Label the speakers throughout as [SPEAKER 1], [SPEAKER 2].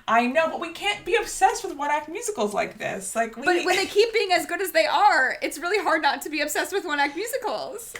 [SPEAKER 1] I know, but we can't be obsessed with one-act musicals like this. But
[SPEAKER 2] when they keep being as good as they are, it's really hard not to be obsessed with one-act musicals.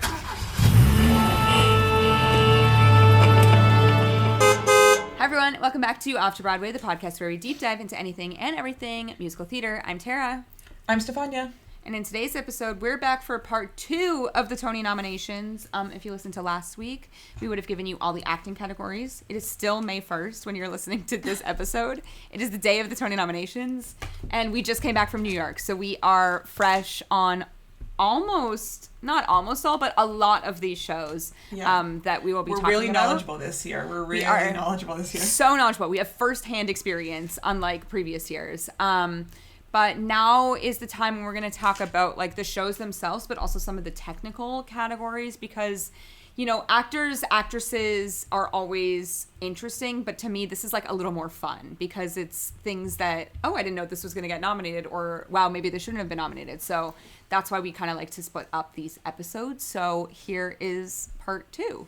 [SPEAKER 2] Hi everyone, welcome back to Off to Broadway, the podcast where we deep dive into anything and everything musical theater. I'm Tara.
[SPEAKER 1] I'm Stefania.
[SPEAKER 2] And in today's episode, we're back for part 2 of the Tony nominations. If you listened to last week, we would have given you all the acting categories. It is still May 1st when you're listening to this episode. It is the day of the Tony nominations. And we just came back from New York. So we are fresh on not almost all, but a lot of these shows that we will be talking about.
[SPEAKER 1] We're really knowledgeable this year. We're really knowledgeable this year.
[SPEAKER 2] So knowledgeable. We have firsthand experience, unlike previous years. But now is the time when we're going to talk about like the shows themselves, but also some of the technical categories because, you know, actors, actresses are always interesting. But to me, this is like a little more fun because it's things that, oh, I didn't know this was going to get nominated or, wow, maybe this shouldn't have been nominated. So that's why we kind of like to split up these episodes. So here is part 2.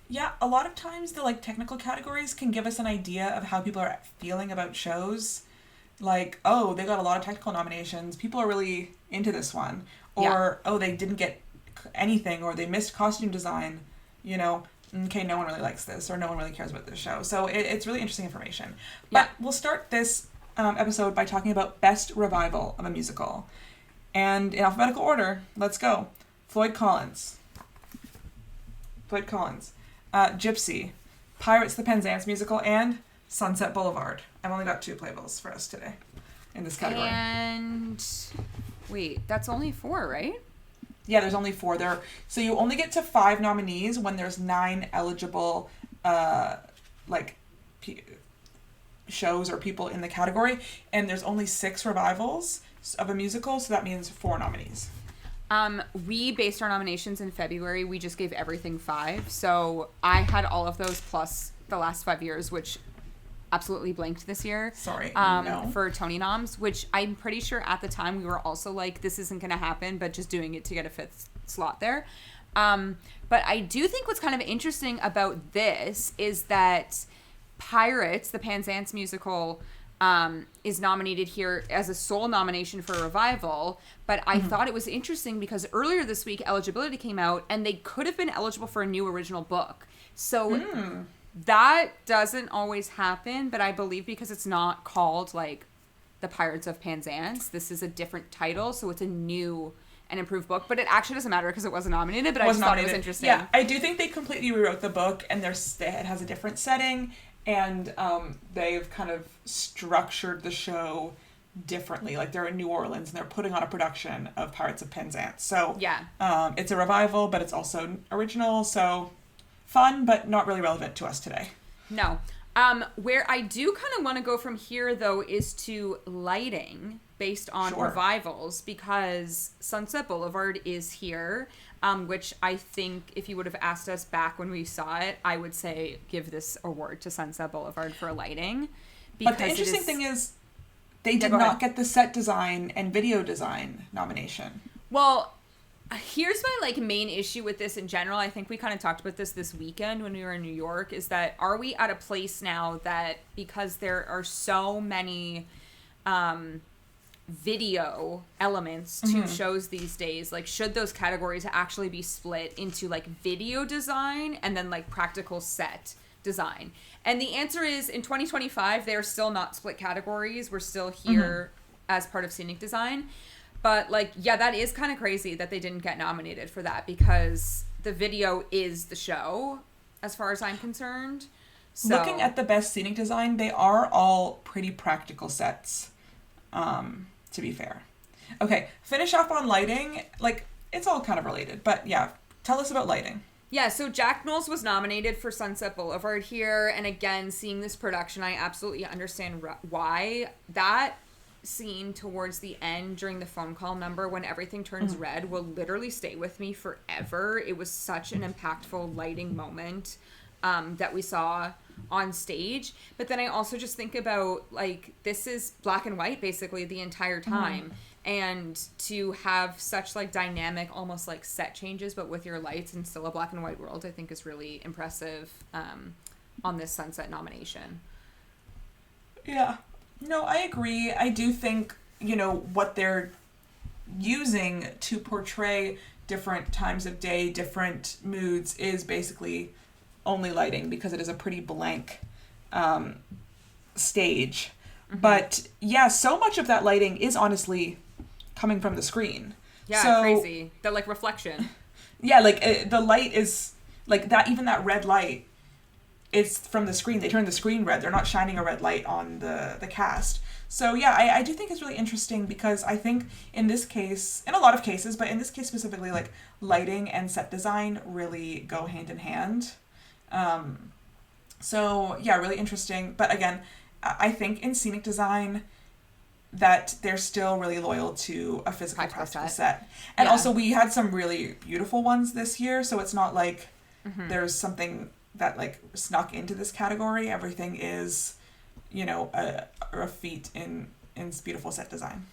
[SPEAKER 1] Yeah, a lot of times the like technical categories can give us an idea of how people are feeling about shows. Like, oh, they got a lot of technical nominations. People are really into this one. Or, oh, they didn't get anything, or they missed costume design. You know, okay, no one really likes this, or no one really cares about this show. So it's really interesting information. But we'll start this episode by talking about best revival of a musical. And in alphabetical order, let's go. Floyd Collins, Gypsy, Pirates the Penzance musical, and Sunset Boulevard. I've only got 2 playbills for us today in this category.
[SPEAKER 2] And wait, that's only 4, right?
[SPEAKER 1] Yeah, there's only 4 there. So you only get to 5 nominees when there's 9 eligible shows or people in the category, and there's only 6 revivals of a musical, so that means 4 nominees.
[SPEAKER 2] We based our nominations in February. We just gave everything 5. So I had all of those plus the last 5 years, which absolutely blanked this year.
[SPEAKER 1] Sorry,
[SPEAKER 2] no. For Tony noms, which I'm pretty sure at the time we were also like, this isn't going to happen, but just doing it to get a 5th slot there. But I do think what's kind of interesting about this is that Pirates, the Penzance musical, is nominated here as a sole nomination for a revival, but I thought it was interesting because earlier this week eligibility came out and they could have been eligible for a new original book. So that doesn't always happen, but I believe because it's not called like the Pirates of Penzance, this is a different title, so it's a new and improved book, but it actually doesn't matter because it wasn't nominated, but I just thought it was interesting.
[SPEAKER 1] Yeah, I do think they completely rewrote the book and it has a different setting. And they've kind of structured the show differently. Like, they're in New Orleans, and they're putting on a production of Pirates of Penzance. So, it's a revival, but it's also original. So, fun, but not really relevant to us today.
[SPEAKER 2] No. Where I do kind of want to go from here, though, is to lighting based on revivals, because Sunset Boulevard is here. Which I think if you would have asked us back when we saw it, I would say give this award to Sunset Boulevard for lighting.
[SPEAKER 1] But the interesting thing is they did not get the set design and video design nomination.
[SPEAKER 2] Well, here's my main issue with this in general. I think we kind of talked about this weekend when we were in New York, is that are we at a place now that because there are so many video elements to shows these days, like should those categories actually be split into like video design and then like practical set design? And the answer is in 2025 they're still not split categories. We're still here as part of scenic design, but that is kind of crazy that they didn't get nominated for that because the video is the show as far as I'm concerned. So
[SPEAKER 1] looking at the best scenic design, they are all pretty practical sets, to be fair. Okay, finish off on lighting. It's all kind of related, but yeah, tell us about lighting.
[SPEAKER 2] Yeah, so Jack Knowles was nominated for Sunset Boulevard here, and again, seeing this production, I absolutely understand why. That scene towards the end during the phone call number when everything turns red will literally stay with me forever. It was such an impactful lighting moment that we saw on stage. But then I also just think about this is black and white basically the entire time, and to have such dynamic almost set changes but with your lights and still a black and white world, I think is really impressive on this Sunset nomination.
[SPEAKER 1] Yeah. No, I agree. I do think, what they're using to portray different times of day, different moods is basically only lighting because it is a pretty blank stage. Mm-hmm. But yeah, so much of that lighting is honestly coming from the screen.
[SPEAKER 2] Yeah, so, crazy. The reflection.
[SPEAKER 1] Yeah, the light is that, even that red light is from the screen. They turn the screen red. They're not shining a red light on the cast. So yeah, I do think it's really interesting because I think in this case, in a lot of cases, but in this case specifically, lighting and set design really go hand in hand. So yeah, really interesting. But again, I think in scenic design that they're still really loyal to a physical practical set. And also we had some really beautiful ones this year, so it's not like there's something that snuck into this category. Everything is, a feat in beautiful set design.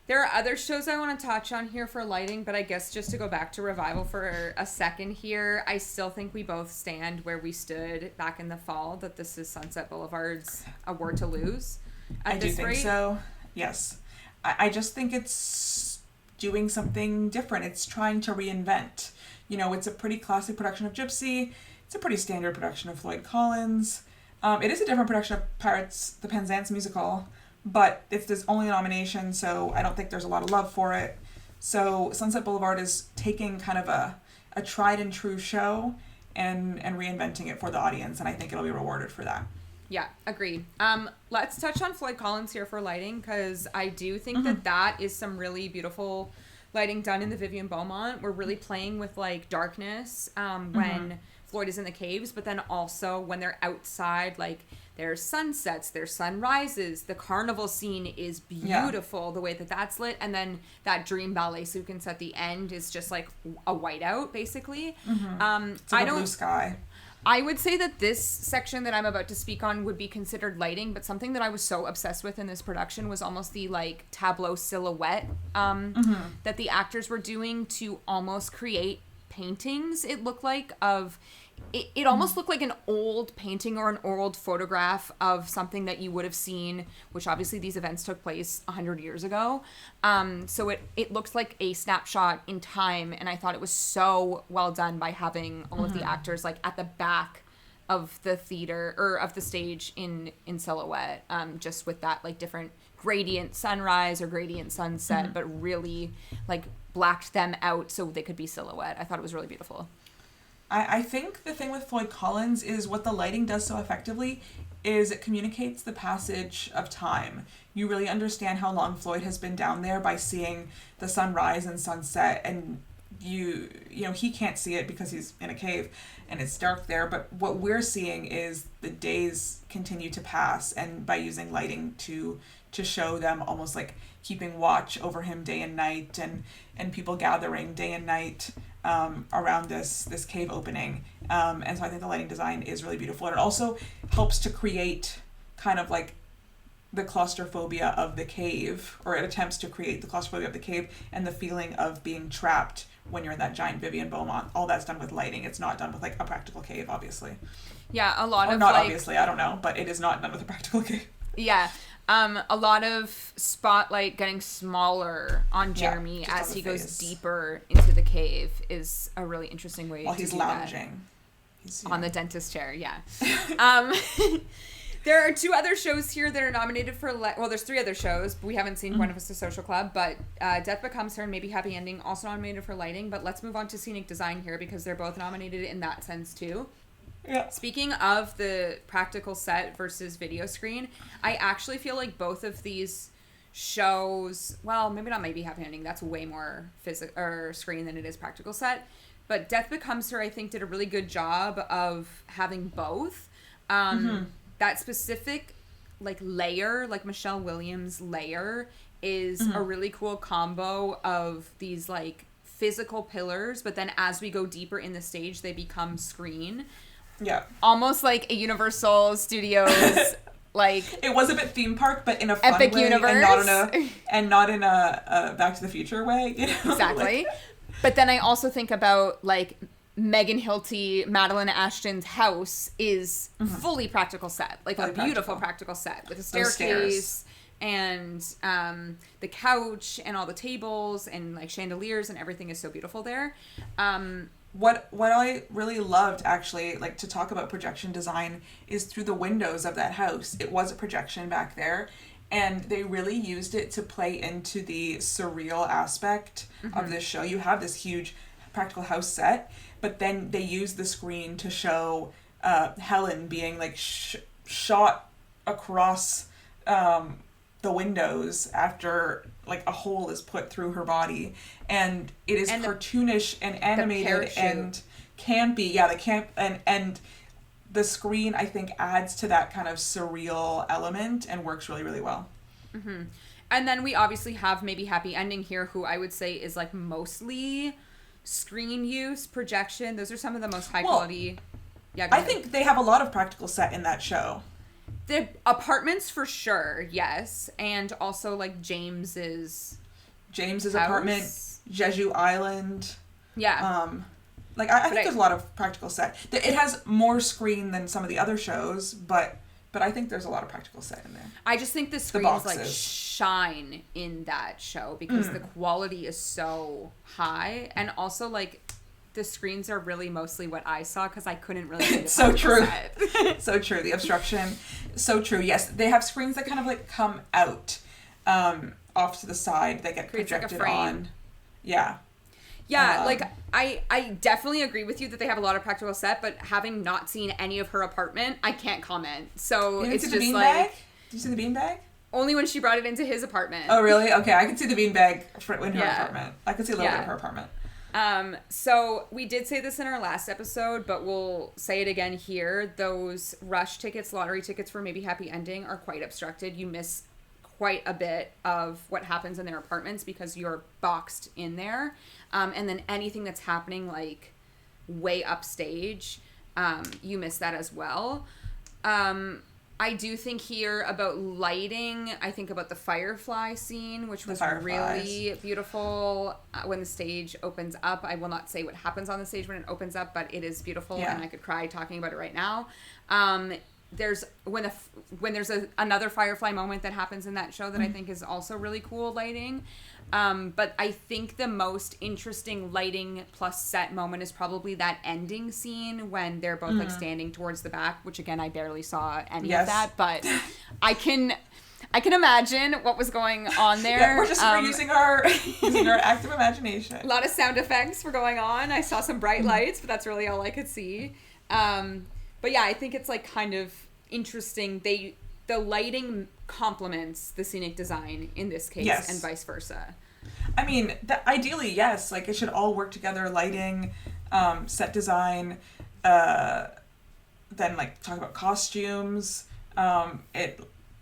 [SPEAKER 2] There are other shows I want to touch on here for lighting, but I guess just to go back to Revival for a second here, I still think we both stand where we stood back in the fall, that this is Sunset Boulevard's award to lose.
[SPEAKER 1] I do think so. Yes. I just think it's doing something different. It's trying to reinvent. It's a pretty classic production of Gypsy. It's a pretty standard production of Floyd Collins. It is a different production of Pirates, the Penzance musical, but there's only a nomination, so I don't think there's a lot of love for it. So Sunset Boulevard is taking kind of a tried and true show and reinventing it for the audience, and I think it'll be rewarded for that.
[SPEAKER 2] Yeah, agreed. Let's touch on Floyd Collins here for lighting, because I do think that is some really beautiful lighting done in the Vivian Beaumont. We're really playing with darkness when Floyd is in the caves, but then also when they're outside, there's sunsets, there's sunrises. The carnival scene is beautiful, the way that that's lit. And then that dream ballet sequence at the end is just a whiteout, basically.
[SPEAKER 1] It's a blue sky.
[SPEAKER 2] I would say that this section that I'm about to speak on would be considered lighting, but something that I was so obsessed with in this production was almost the tableau silhouette that the actors were doing to almost create paintings. It looked like it almost looked like an old painting or an old photograph of something that you would have seen, which obviously these events took place 100 years ago. So it looks like a snapshot in time, and I thought it was so well done by having all of the actors at the back of the theater or of the stage in silhouette, just with that different gradient sunrise or gradient sunset, but really blacked them out so they could be silhouette. I thought it was really beautiful.
[SPEAKER 1] I think the thing with Floyd Collins is what the lighting does so effectively is it communicates the passage of time. You really understand how long Floyd has been down there by seeing the sunrise and sunset, and you know he can't see it because he's in a cave and it's dark there, but what we're seeing is the days continue to pass, and by using lighting to show them almost keeping watch over him day and night, and people gathering day and night around this cave opening. And so I think the lighting design is really beautiful. And it also helps to create kind of the claustrophobia of the cave, or it attempts to create the claustrophobia of the cave and the feeling of being trapped when you're in that giant Vivian Beaumont. All that's done with lighting. It's not done with a practical cave, obviously.
[SPEAKER 2] Yeah, a lot of
[SPEAKER 1] not obviously, I don't know, but it is not done with a practical cave.
[SPEAKER 2] Yeah. A lot of spotlight getting smaller on Jeremy as he goes deeper into the cave is a really interesting way to do that. While he's lounging. On the dentist chair, yeah. There are two other shows here that are nominated for... there's three other shows, but we haven't seen One of Us, the Social Club, but Death Becomes Her and Maybe Happy Ending also nominated for lighting, but let's move on to scenic design here because they're both nominated in that sense too. Yeah. Speaking of the practical set versus video screen, I actually feel like both of these shows, well, maybe not Maybe Happy Ending, that's way more screen than it is practical set, but Death Becomes Her, I think, did a really good job of having both. That specific layer, Michelle Williams' layer, is a really cool combo of these physical pillars, but then as we go deeper in the stage, they become screen. Yeah. Almost like a Universal Studios,
[SPEAKER 1] it was a bit theme park, but in a fun
[SPEAKER 2] epic
[SPEAKER 1] way,
[SPEAKER 2] universe.
[SPEAKER 1] and not in a Back to the Future way,
[SPEAKER 2] Exactly. But then I also think about, Megan Hilty, Madeline Ashton's house is fully practical set, like fully a beautiful practical set with a staircase and the couch and all the tables and like chandeliers and everything is so beautiful there.
[SPEAKER 1] What I really loved, actually, like to talk about projection design, is through the windows of that house. It was a projection back there, and they really used it to play into the surreal aspect of this show. You have this huge practical house set, but then they use the screen to show Helen being like shot across the windows after like a hole is put through her body, and it is cartoonish and animated and campy. Yeah, the camp and the screen, I think, adds to that kind of surreal element and works really, really well.
[SPEAKER 2] Mm-hmm. And then we obviously have maybe Happy Ending here, who I would say is like mostly screen use, projection. Those are some of the most high quality. Yeah,
[SPEAKER 1] I think they have a lot of practical set in that show.
[SPEAKER 2] The apartments for sure, yes, and also like James's
[SPEAKER 1] apartment, Jeju Island.
[SPEAKER 2] Yeah.
[SPEAKER 1] I think there's a lot of practical set. It has more screen than some of the other shows, but I think there's a lot of practical set in there.
[SPEAKER 2] I just think the screens like shine in that show because the quality is so high, and also like the screens are really mostly what I saw because I couldn't really see the
[SPEAKER 1] so true. So true. The obstruction. So true. Yes, they have screens that kind of like come out off to the side that get projected like on. Yeah.
[SPEAKER 2] Yeah, like I definitely agree with you that they have a lot of practical set, but having not seen any of her apartment, I can't comment. So it's just
[SPEAKER 1] beanbag?
[SPEAKER 2] like,
[SPEAKER 1] did you see the beanbag?
[SPEAKER 2] Only when she brought it into his apartment.
[SPEAKER 1] Oh really? Okay, I can see the beanbag in her apartment. I can see a little bit of her apartment.
[SPEAKER 2] So we did say this in our last episode, but we'll say it again here. Those rush tickets, lottery tickets for Maybe Happy Ending are quite obstructed. You miss quite a bit of what happens in their apartments because you're boxed in there. And then anything that's happening like way upstage, you miss that as well. I do think here about lighting. I think about the firefly scene, which was really beautiful when the stage opens up. I will not say what happens on the stage when it opens up, but it is beautiful, and I could cry talking about it right now. There's another firefly moment that happens in that show that I think is also really cool lighting. But I think the most interesting lighting plus set moment is probably that ending scene when they're both like standing towards the back, which again, I barely saw any of that, but I can imagine what was going on there.
[SPEAKER 1] Yeah, we're just using our active imagination.
[SPEAKER 2] A lot of sound effects were going on. I saw some bright lights, but that's really all I could see. But yeah, I think it's like kind of interesting. The lighting complements the scenic design in this case, and vice versa.
[SPEAKER 1] I mean, ideally, yes. Like, it should all work together. Lighting, set design, then, like, talk about costumes.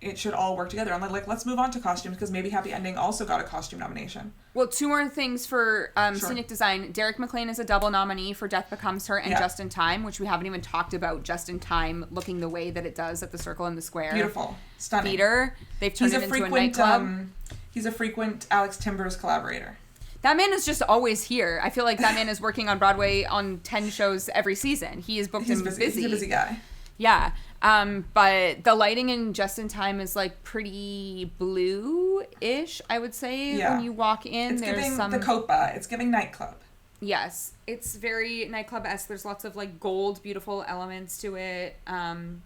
[SPEAKER 1] It should all work together. And, like, let's move on to costumes, because Maybe Happy Ending also got a costume nomination.
[SPEAKER 2] Well, two more things for scenic design. Derek McLean is a double nominee for Death Becomes Her and Just in Time, which we haven't even talked about. Just in Time looking the way that it does at the Circle in the Square.
[SPEAKER 1] Beautiful. Stunning.
[SPEAKER 2] Theater. They've turned it into a nightclub.
[SPEAKER 1] He's a frequent Alex Timbers collaborator.
[SPEAKER 2] That man is just always here. I feel like that man is working on Broadway on 10 shows every season. He is booked and busy.
[SPEAKER 1] He's a busy guy.
[SPEAKER 2] Yeah. But the lighting in Just in Time is like pretty blue-ish, I would say, when you walk in.
[SPEAKER 1] It's giving the Copa. It's giving nightclub.
[SPEAKER 2] Yes. It's very nightclub-esque. There's lots of like gold, beautiful elements to it. And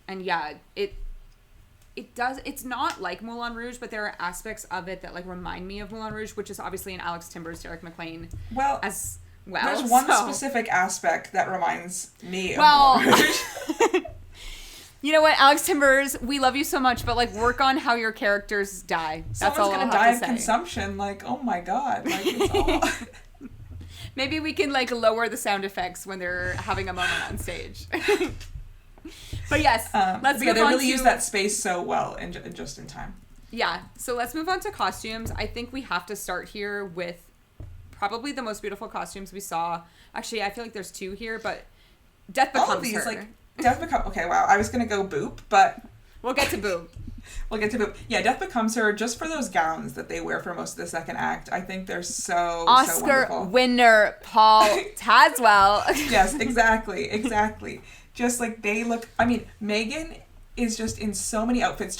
[SPEAKER 2] yeah, it's not like Moulin Rouge, but there are aspects of it that like remind me of Moulin Rouge, which is obviously an Alex Timbers, Derek McLean as well.
[SPEAKER 1] There's one specific aspect that reminds me of Moulin Rouge.
[SPEAKER 2] You know what, Alex Timbers, we love you so much, but like work on how your characters die. That's all I'll have to say. Someone's gonna die of
[SPEAKER 1] consumption. Like, oh my god, like it's all.
[SPEAKER 2] Maybe we can like lower the sound effects when they're having a moment on stage. But yes, let's move on.
[SPEAKER 1] They really use that space so well in Just in Time.
[SPEAKER 2] Yeah, so let's move on to costumes. I think we have to start here with probably the most beautiful costumes we saw. Actually, I feel like there's two here, but Death Becomes Her.
[SPEAKER 1] Okay, wow. I was gonna go Boop, but
[SPEAKER 2] we'll get to Boop.
[SPEAKER 1] We'll get to Boop. Yeah, Death Becomes Her, just for those gowns that they wear for most of the second act. I think they're so
[SPEAKER 2] Oscar
[SPEAKER 1] wonderful.
[SPEAKER 2] winner Paul Tazwell.
[SPEAKER 1] Yes, exactly. Just like they look, I mean, Megan is just in so many outfits,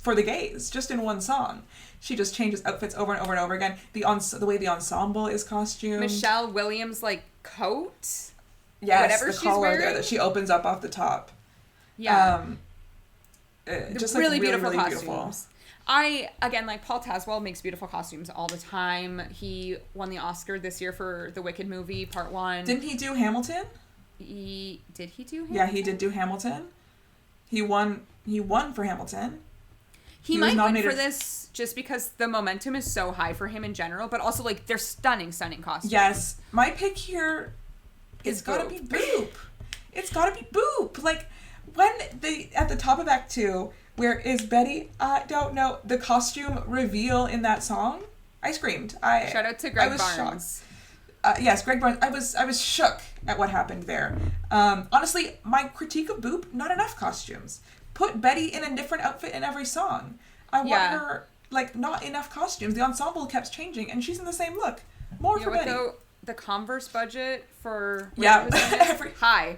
[SPEAKER 1] for the gays, just in one song. She just changes outfits over and over and over again. The way the ensemble is costumed.
[SPEAKER 2] Michelle Williams, like, coat?
[SPEAKER 1] Yes,
[SPEAKER 2] whatever
[SPEAKER 1] the
[SPEAKER 2] she's
[SPEAKER 1] collar
[SPEAKER 2] wearing.
[SPEAKER 1] there that she opens up off the top.
[SPEAKER 2] Yeah.
[SPEAKER 1] Just
[SPEAKER 2] really,
[SPEAKER 1] like
[SPEAKER 2] beautiful
[SPEAKER 1] really
[SPEAKER 2] costumes.
[SPEAKER 1] beautiful.
[SPEAKER 2] Again, like, Paul Tazwell makes beautiful costumes all the time. He won the Oscar this year for the Wicked movie, Part 1.
[SPEAKER 1] Didn't he do Hamilton?
[SPEAKER 2] Did he do Hamilton?
[SPEAKER 1] Yeah, he did do Hamilton. He won for Hamilton.
[SPEAKER 2] He might win for this just because the momentum is so high for him in general, but also, like, they're stunning costumes.
[SPEAKER 1] Yes. My pick here is gotta be Boop. It's gotta be Boop. Like, when at the top of Act 2, where is Betty? I don't know. The costume reveal in that song, I screamed.
[SPEAKER 2] Shout out to Greg
[SPEAKER 1] I was
[SPEAKER 2] Barnes.
[SPEAKER 1] Shocked. Yes, Greg Barnes. I was shook at what happened there. Honestly, my critique of Boop, not enough costumes. Put Betty in a different outfit in every song. I want her, like, not enough costumes. The ensemble kept changing, and she's in the same look. More for Betty.
[SPEAKER 2] The Converse budget for...
[SPEAKER 1] High.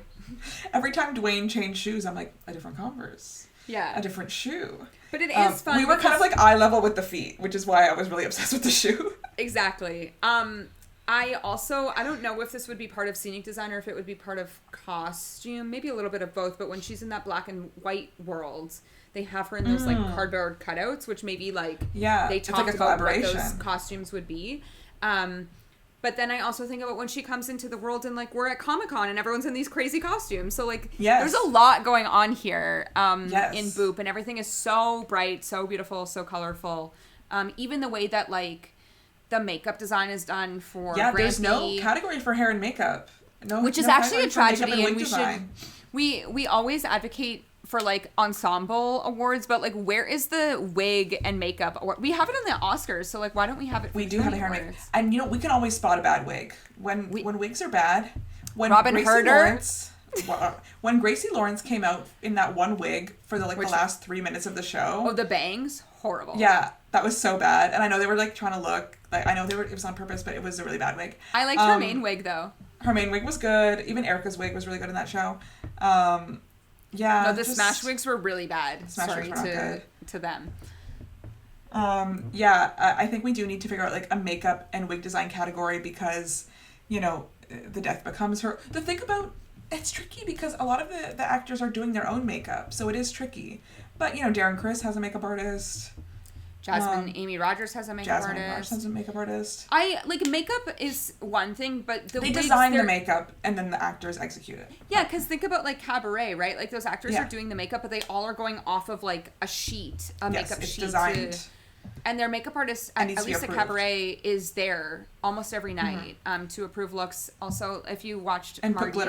[SPEAKER 1] Every time Dwayne changed shoes, I'm like, a different Converse.
[SPEAKER 2] Yeah.
[SPEAKER 1] A different shoe.
[SPEAKER 2] But it is fun.
[SPEAKER 1] We were kind of like eye level with the feet, which is why I was really obsessed with the shoe.
[SPEAKER 2] Exactly. I don't know if this would be part of scenic design or if it would be part of costume, maybe a little bit of both, but when she's in that black and white world, they have her in those like cardboard cutouts, which maybe like they talked
[SPEAKER 1] like
[SPEAKER 2] about what those costumes would be. But then I also think about when she comes into the world and like we're at Comic-Con and everyone's in these crazy costumes. So like there's a lot going on here in Boop, and everything is so bright, so beautiful, so colorful. Even the way that like the makeup design is done for Grampy.
[SPEAKER 1] There's no category for hair and makeup.
[SPEAKER 2] Which is actually a tragedy, and we always advocate for like ensemble awards, but like where is the wig and makeup award? We have it in the Oscars, so like why don't we have it for
[SPEAKER 1] we do have a hair and makeup, and you know we can always spot a bad wig when wigs are bad. When
[SPEAKER 2] Robin Herder,
[SPEAKER 1] when Gracie Lawrence came out in that one wig for the last 3 minutes of the show.
[SPEAKER 2] Oh, the bangs, horrible.
[SPEAKER 1] Yeah, that was so bad, and I know they were like trying to look like it was on purpose, but it was a really bad wig.
[SPEAKER 2] I liked her main wig though.
[SPEAKER 1] Her main wig was good. Even Erica's wig was really good in that show. Yeah.
[SPEAKER 2] No, the Smash wigs were really bad. Sorry to them.
[SPEAKER 1] I think we do need to figure out like a makeup and wig design category because, you know, the Death Becomes Her. The thing about it's tricky because a lot of the actors are doing their own makeup, so it is tricky. But you know, Darren Criss has a makeup artist.
[SPEAKER 2] Amy Rogers has a makeup artist. Makeup is one thing, but
[SPEAKER 1] they design the makeup and then the actors execute it.
[SPEAKER 2] Yeah, because think about like Cabaret, right? Like those actors are doing the makeup, but they all are going off of like a sheet, makeup sheet.
[SPEAKER 1] Designed.
[SPEAKER 2] And their makeup artist, at least at Cabaret, is there almost every night to approve looks. Also, if you watched Marty's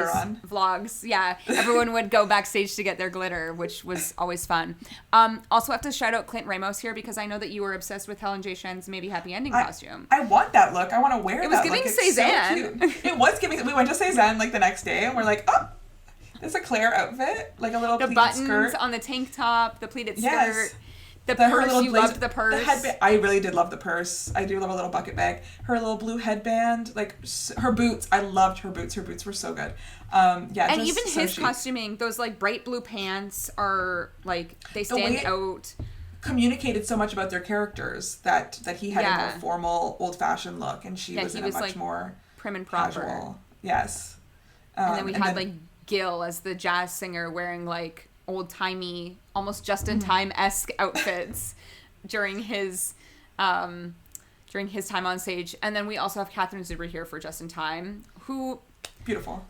[SPEAKER 2] vlogs, everyone would go backstage to get their glitter, which was always fun. Also, have to shout out Clint Ramos here because I know that you were obsessed with Helen J. Shen's maybe happy ending costume.
[SPEAKER 1] I want that look. I want to wear that look.
[SPEAKER 2] It was giving Cézanne.
[SPEAKER 1] So cute. It was giving. We went to Cézanne like the next day, and we're like, oh, it's a Claire outfit, like a little pleated skirt.
[SPEAKER 2] The buttons on the tank top, the pleated skirt. The purse, you loved the purse.
[SPEAKER 1] The headband, I really did love the purse. I do love a little bucket bag. Her little blue headband, like her boots. I loved her boots. Her boots were so good.
[SPEAKER 2] And even his costuming, those like bright blue pants are like, they stand out.
[SPEAKER 1] Communicated so much about their characters that he had a more formal, old-fashioned look, and she was in a much like more
[SPEAKER 2] prim and proper.
[SPEAKER 1] Casual. Yes.
[SPEAKER 2] And then we had like Gil as the jazz singer wearing like old-timey, almost just-in-time-esque outfits during his time on stage. And then we also have Catherine Zuber here for Just in Time, who...
[SPEAKER 1] Beautiful.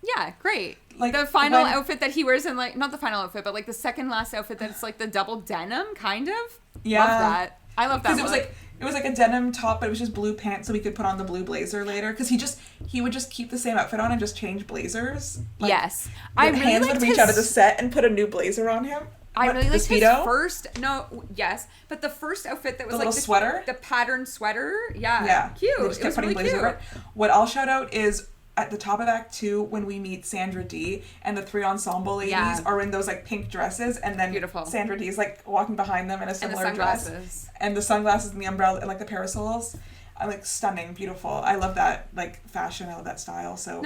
[SPEAKER 2] Yeah, great. Like the final outfit that he wears in, like, not the final outfit, but like the second last outfit that's like the double denim, kind of.
[SPEAKER 1] Yeah.
[SPEAKER 2] Love that. I love that.
[SPEAKER 1] Because it was like a denim top, but it was just blue pants, so we could put on the blue blazer later. Because he would just keep the same outfit on and just change blazers. Like,
[SPEAKER 2] yes,
[SPEAKER 1] I really hands would reach out of the set and put a new blazer on him.
[SPEAKER 2] I really liked his first. No, yes, but the first outfit that was
[SPEAKER 1] the
[SPEAKER 2] like
[SPEAKER 1] sweater,
[SPEAKER 2] the patterned sweater. Yeah, cute.
[SPEAKER 1] They just kept putting blazer on. What I'll shout out is at the top of Act 2 when we meet Sandra Dee and the three ensemble ladies are in those like pink dresses, and then
[SPEAKER 2] beautiful.
[SPEAKER 1] Sandra Dee is like walking behind them in a similar dress. And the sunglasses and the umbrella and like the parasols. Like stunning, beautiful. I love that like fashion. I love that style. So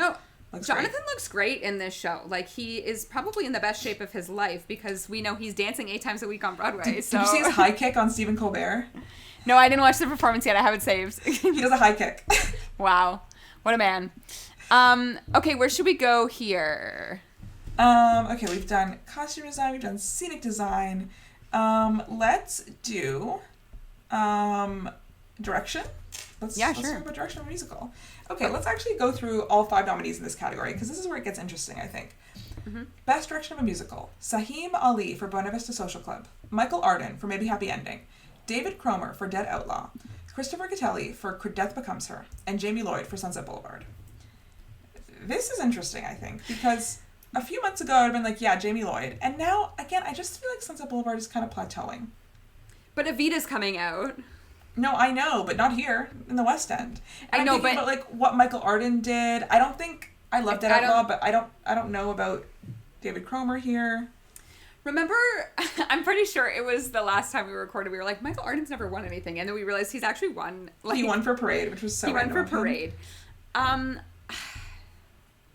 [SPEAKER 2] Jonathan looks great in this show. Like, he is probably in the best shape of his life because we know he's dancing 8 times a week on Broadway.
[SPEAKER 1] Did you see his high kick on Stephen Colbert?
[SPEAKER 2] No, I didn't watch the performance yet. I have it saved.
[SPEAKER 1] He does a high kick.
[SPEAKER 2] Wow. What a man. Okay, where should we go here?
[SPEAKER 1] Okay, we've done costume design. We've done scenic design. Let's do direction. Let's talk about direction of a musical. Okay, let's actually go through all 5 nominees in this category, because this is where it gets interesting, I think. Mm-hmm. Best direction of a musical: Saheem Ali for Buena Vista Social Club, Michael Arden for Maybe Happy Ending, David Cromer for Dead Outlaw, Christopher Gattelli for Death Becomes Her, and Jamie Lloyd for Sunset Boulevard. This is interesting, I think, because a few months ago I'd been like, yeah, Jamie Lloyd, and now, again, I just feel like Sunset Boulevard is kind of plateauing.
[SPEAKER 2] But Evita's coming out.
[SPEAKER 1] No, I know, but not here in the West End. And
[SPEAKER 2] I know,
[SPEAKER 1] I'm thinking about like what Michael Arden did. I don't think I love Dead Outlaw, but I don't know about David Cromer here.
[SPEAKER 2] Remember, I'm pretty sure it was the last time we recorded. We were like, Michael Arden's never won anything, and then we realized he's actually won. Like,
[SPEAKER 1] he won for Parade, which was so.
[SPEAKER 2] He won for Parade. I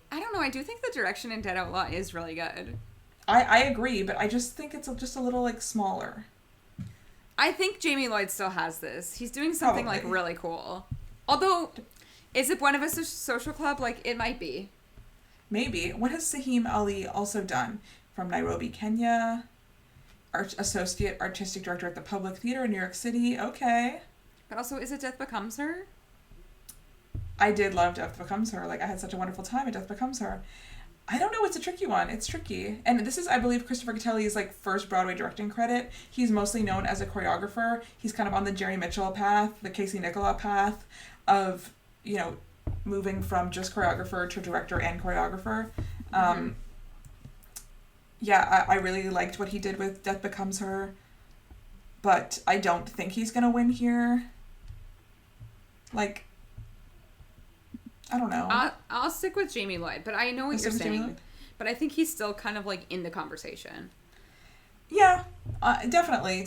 [SPEAKER 2] don't know. I do think the direction in Dead Outlaw is really good.
[SPEAKER 1] I agree, but I just think it's just a little like smaller.
[SPEAKER 2] I think Jamie Lloyd still has this. He's doing something like really cool. Although, is it Buena Vista Social Club? Like, it might be.
[SPEAKER 1] Maybe. What has Saheem Ali also done? From Nairobi, Kenya. Associate Artistic Director at the Public Theater in New York City. Okay.
[SPEAKER 2] But also, is it Death Becomes Her?
[SPEAKER 1] I did love Death Becomes Her. Like, I had such a wonderful time at Death Becomes Her. I don't know. It's a tricky one. It's tricky. And this is, I believe, Christopher Gattelli's like first Broadway directing credit. He's mostly known as a choreographer. He's kind of on the Jerry Mitchell path, the Casey Nicola path of, you know, moving from just choreographer to director and choreographer. Yeah, I really liked what he did with Death Becomes Her. But I don't think he's going to win here. Like, I don't know.
[SPEAKER 2] I'll stick with Jamie Lloyd, but I know what you're saying. But I think he's still kind of like in the conversation.
[SPEAKER 1] Yeah, definitely.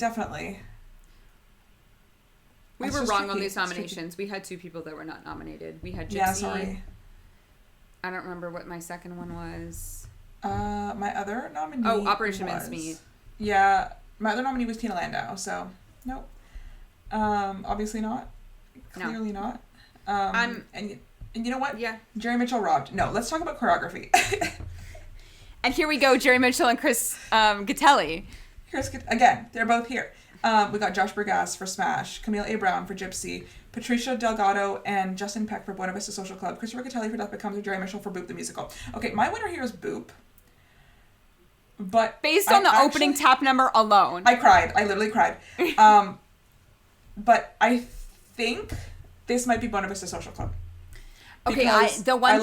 [SPEAKER 2] We were wrong on these nominations. We had 2 people that were not nominated. We had Gypsy.
[SPEAKER 1] Yeah, sorry.
[SPEAKER 2] I don't remember what my second one was.
[SPEAKER 1] My other nominee.
[SPEAKER 2] Oh, Operation Mincemeat.
[SPEAKER 1] Yeah, my other nominee was Tina Landau. So, nope. Obviously not. Clearly not. And you know what?
[SPEAKER 2] Yeah.
[SPEAKER 1] Jerry Mitchell robbed. No, let's talk about choreography.
[SPEAKER 2] And here we go, Jerry Mitchell and Chris Gattelli.
[SPEAKER 1] Again, they're both here. We got Josh Bergasse for Smash, Camille A. Brown for Gypsy, Patricia Delgado and Justin Peck for Buena Vista Social Club, Christopher Gattelli for Death Becomes Her, Jerry Mitchell for Boop the Musical. Okay, my winner here is Boop. But
[SPEAKER 2] based on the opening tap number alone.
[SPEAKER 1] I cried. I literally cried. But I think this might be Buena Vista Social Club.
[SPEAKER 2] Okay, the one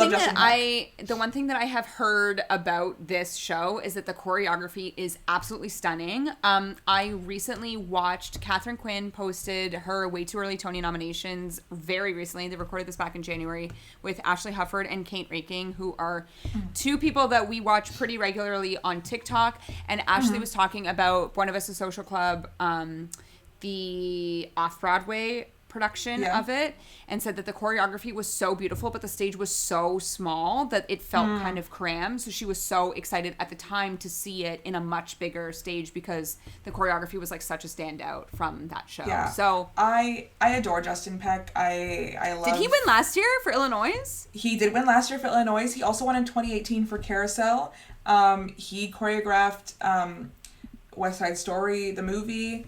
[SPEAKER 2] thing that I have heard about this show is that the choreography is absolutely stunning. I recently watched Catherine Quinn posted her Way Too Early Tony nominations very recently. They recorded this back in January with Ashley Hufford and Kate Raking, who are 2 people that we watch pretty regularly on TikTok. And Ashley was talking about Buena Vista Social Club, the off-Broadway production of it, and said that the choreography was so beautiful, but the stage was so small that it felt kind of crammed. So she was so excited at the time to see it in a much bigger stage because the choreography was like such a standout from that show. Yeah. So
[SPEAKER 1] I adore Justin Peck. I love.
[SPEAKER 2] Did he win last year for Illinois?
[SPEAKER 1] He did win last year for Illinois. He also won in 2018 for Carousel. He choreographed West Side Story, the movie.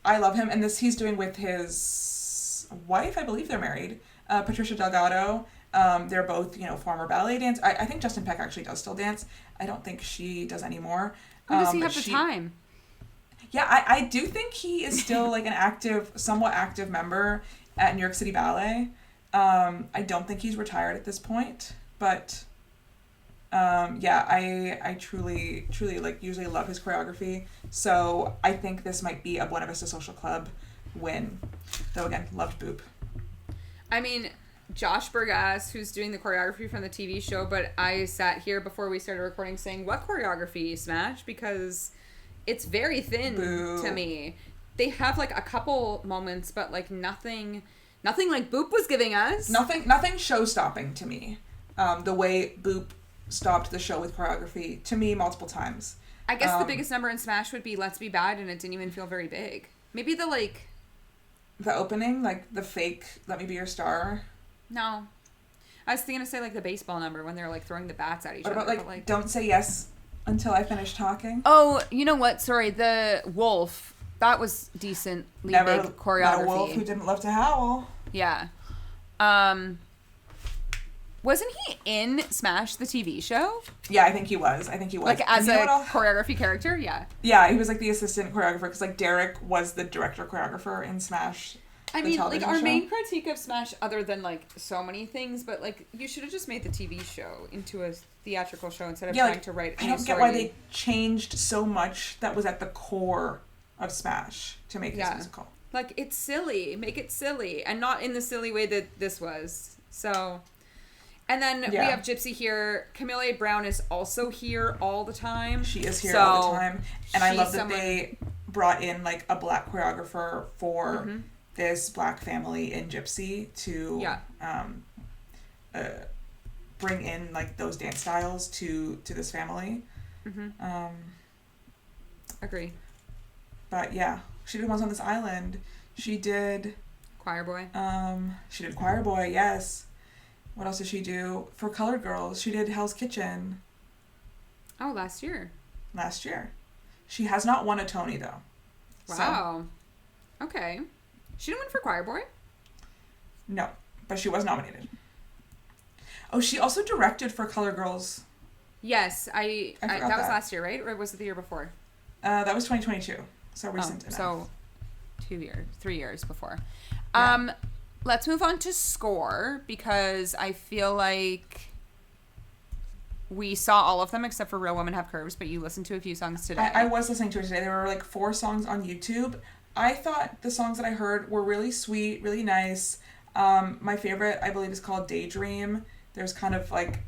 [SPEAKER 1] I love him, and this he's doing with his wife. I believe they're married, Patricia Delgado. They're both, former ballet dancers. I think Justin Peck actually does still dance. I don't think she does anymore.
[SPEAKER 2] When does he have the time?
[SPEAKER 1] Yeah, I do think he is still like an somewhat active member at New York City Ballet. I don't think he's retired at this point, but I truly like usually love his choreography. So I think this might be a Buena Vista Social Club win. Though again, loved Boop.
[SPEAKER 2] I mean, Josh Burgass, who's doing the choreography from the TV show, but I sat here before we started recording saying, what choreography, Smash? Because it's very thin to me. They have, like, a couple moments, but, like, nothing like Boop was giving us.
[SPEAKER 1] Nothing show-stopping to me. The way Boop stopped the show with choreography, to me, multiple times.
[SPEAKER 2] I guess the biggest number in Smash would be Let's Be Bad, and it didn't even feel very big. Maybe the, like...
[SPEAKER 1] The opening, like, the fake Let Me Be Your Star.
[SPEAKER 2] No. I was thinking to say, like, the baseball number when they're, like, throwing the bats at each other.
[SPEAKER 1] What about, like, Don't Say Yes Until I Finish Talking?
[SPEAKER 2] Oh, you know what? Sorry, the Wolf. That was decently big choreography.
[SPEAKER 1] Not a wolf who didn't love to howl.
[SPEAKER 2] Yeah. Wasn't he in Smash, the TV show?
[SPEAKER 1] Yeah, I think he was.
[SPEAKER 2] Like, as a choreography character? Yeah.
[SPEAKER 1] Yeah, he was, like, the assistant choreographer, because, like, Derek was the director choreographer in Smash.
[SPEAKER 2] I mean, like, our main critique of Smash, other than, like, so many things, but, like, you should have just made the TV show into a theatrical show instead of trying to write a new
[SPEAKER 1] I don't get why they changed so much that was at the core of Smash to make this musical.
[SPEAKER 2] Like, it's silly. Make it silly. And not in the silly way that this was. So... And then we have Gypsy here. Camille Brown is also here all the time.
[SPEAKER 1] She is here all the time. And I love that they brought in, like, a black choreographer for this black family in Gypsy to bring in, like, those dance styles to this family.
[SPEAKER 2] Agree.
[SPEAKER 1] But, yeah. She did ones on this island. She did...
[SPEAKER 2] Choir Boy.
[SPEAKER 1] She did Choir Boy, yes. What else did she do? For Colored Girls, she did Hell's Kitchen.
[SPEAKER 2] Oh, last year.
[SPEAKER 1] She has not won a Tony, though.
[SPEAKER 2] Wow. So. Okay. She didn't win for Choir Boy?
[SPEAKER 1] No, but she was nominated. Oh, she also directed for Colored Girls.
[SPEAKER 2] Yes, I that was last year, right? Or was it the year before?
[SPEAKER 1] That was 2022. So recent enough.
[SPEAKER 2] So 3 years before.
[SPEAKER 1] Yeah.
[SPEAKER 2] Let's move on to score, because I feel like we saw all of them except for Real Women Have Curves, but you listened to a few songs today.
[SPEAKER 1] I was listening to it today. There were, like, 4 songs on YouTube. I thought the songs that I heard were really sweet, really nice. My favorite, I believe, is called Daydream. There's kind of, like...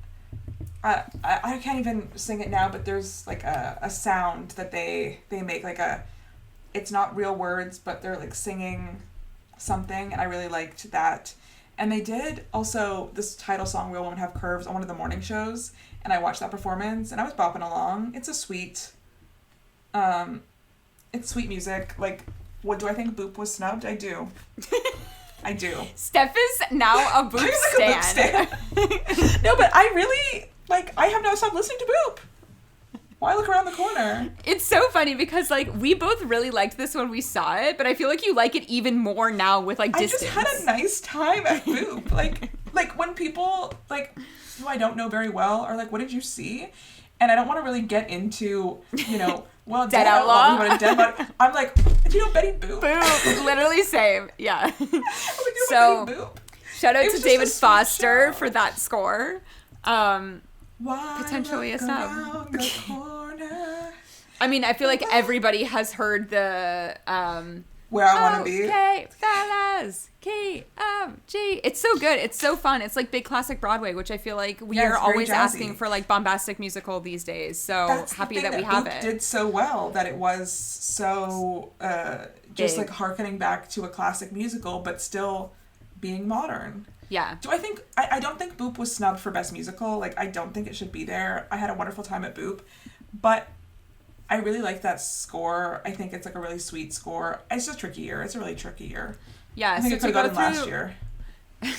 [SPEAKER 1] I can't even sing it now, but there's, like, a sound that they make, like a... It's not real words, but they're, like, singing... something, and I really liked that. And they did also this title song, Real Women Have Curves, on one of the morning shows, and I watched that performance, and I was bopping along. It's a sweet, it's sweet music. Like, what do I think Boop was snubbed? I do.
[SPEAKER 2] Steph is now a Boop stan.
[SPEAKER 1] No, but I really, like, I have now stopped listening to Boop. Why look around the corner?
[SPEAKER 2] It's so funny because, like, we both really liked this when we saw it, but I feel like you like it even more now with, like, distance.
[SPEAKER 1] I just had a nice time at Boop. like when people, like, who I don't know very well are like, what did you see? And I don't want to really get into, you know, well,
[SPEAKER 2] Dead Outlaw.
[SPEAKER 1] I'm like, do you know Betty Boop?
[SPEAKER 2] Boop. Literally same. Yeah.
[SPEAKER 1] Betty Boop?
[SPEAKER 2] Shout out to David Foster for that score.
[SPEAKER 1] Why
[SPEAKER 2] potentially a sub.
[SPEAKER 1] Corner?
[SPEAKER 2] I mean, I feel like everybody has heard the
[SPEAKER 1] Where I Want to Be.
[SPEAKER 2] Okay, fellas, KMG. It's so good. It's so fun. It's like big classic Broadway, which I feel like we are always asking for, like, bombastic musical these days. So
[SPEAKER 1] that's
[SPEAKER 2] happy that we have
[SPEAKER 1] Boop
[SPEAKER 2] it.
[SPEAKER 1] Did so well that it was so just
[SPEAKER 2] big.
[SPEAKER 1] like harkening back to a classic musical, but still being modern.
[SPEAKER 2] Yeah.
[SPEAKER 1] Do I think... I don't think Boop was snubbed for Best Musical. Like, I don't think it should be there. I had a wonderful time at Boop. But I really like that score. I think it's, like, a really sweet score. It's just a tricky year. It's a really tricky year.
[SPEAKER 2] Yeah.
[SPEAKER 1] I think it could have gotten last year.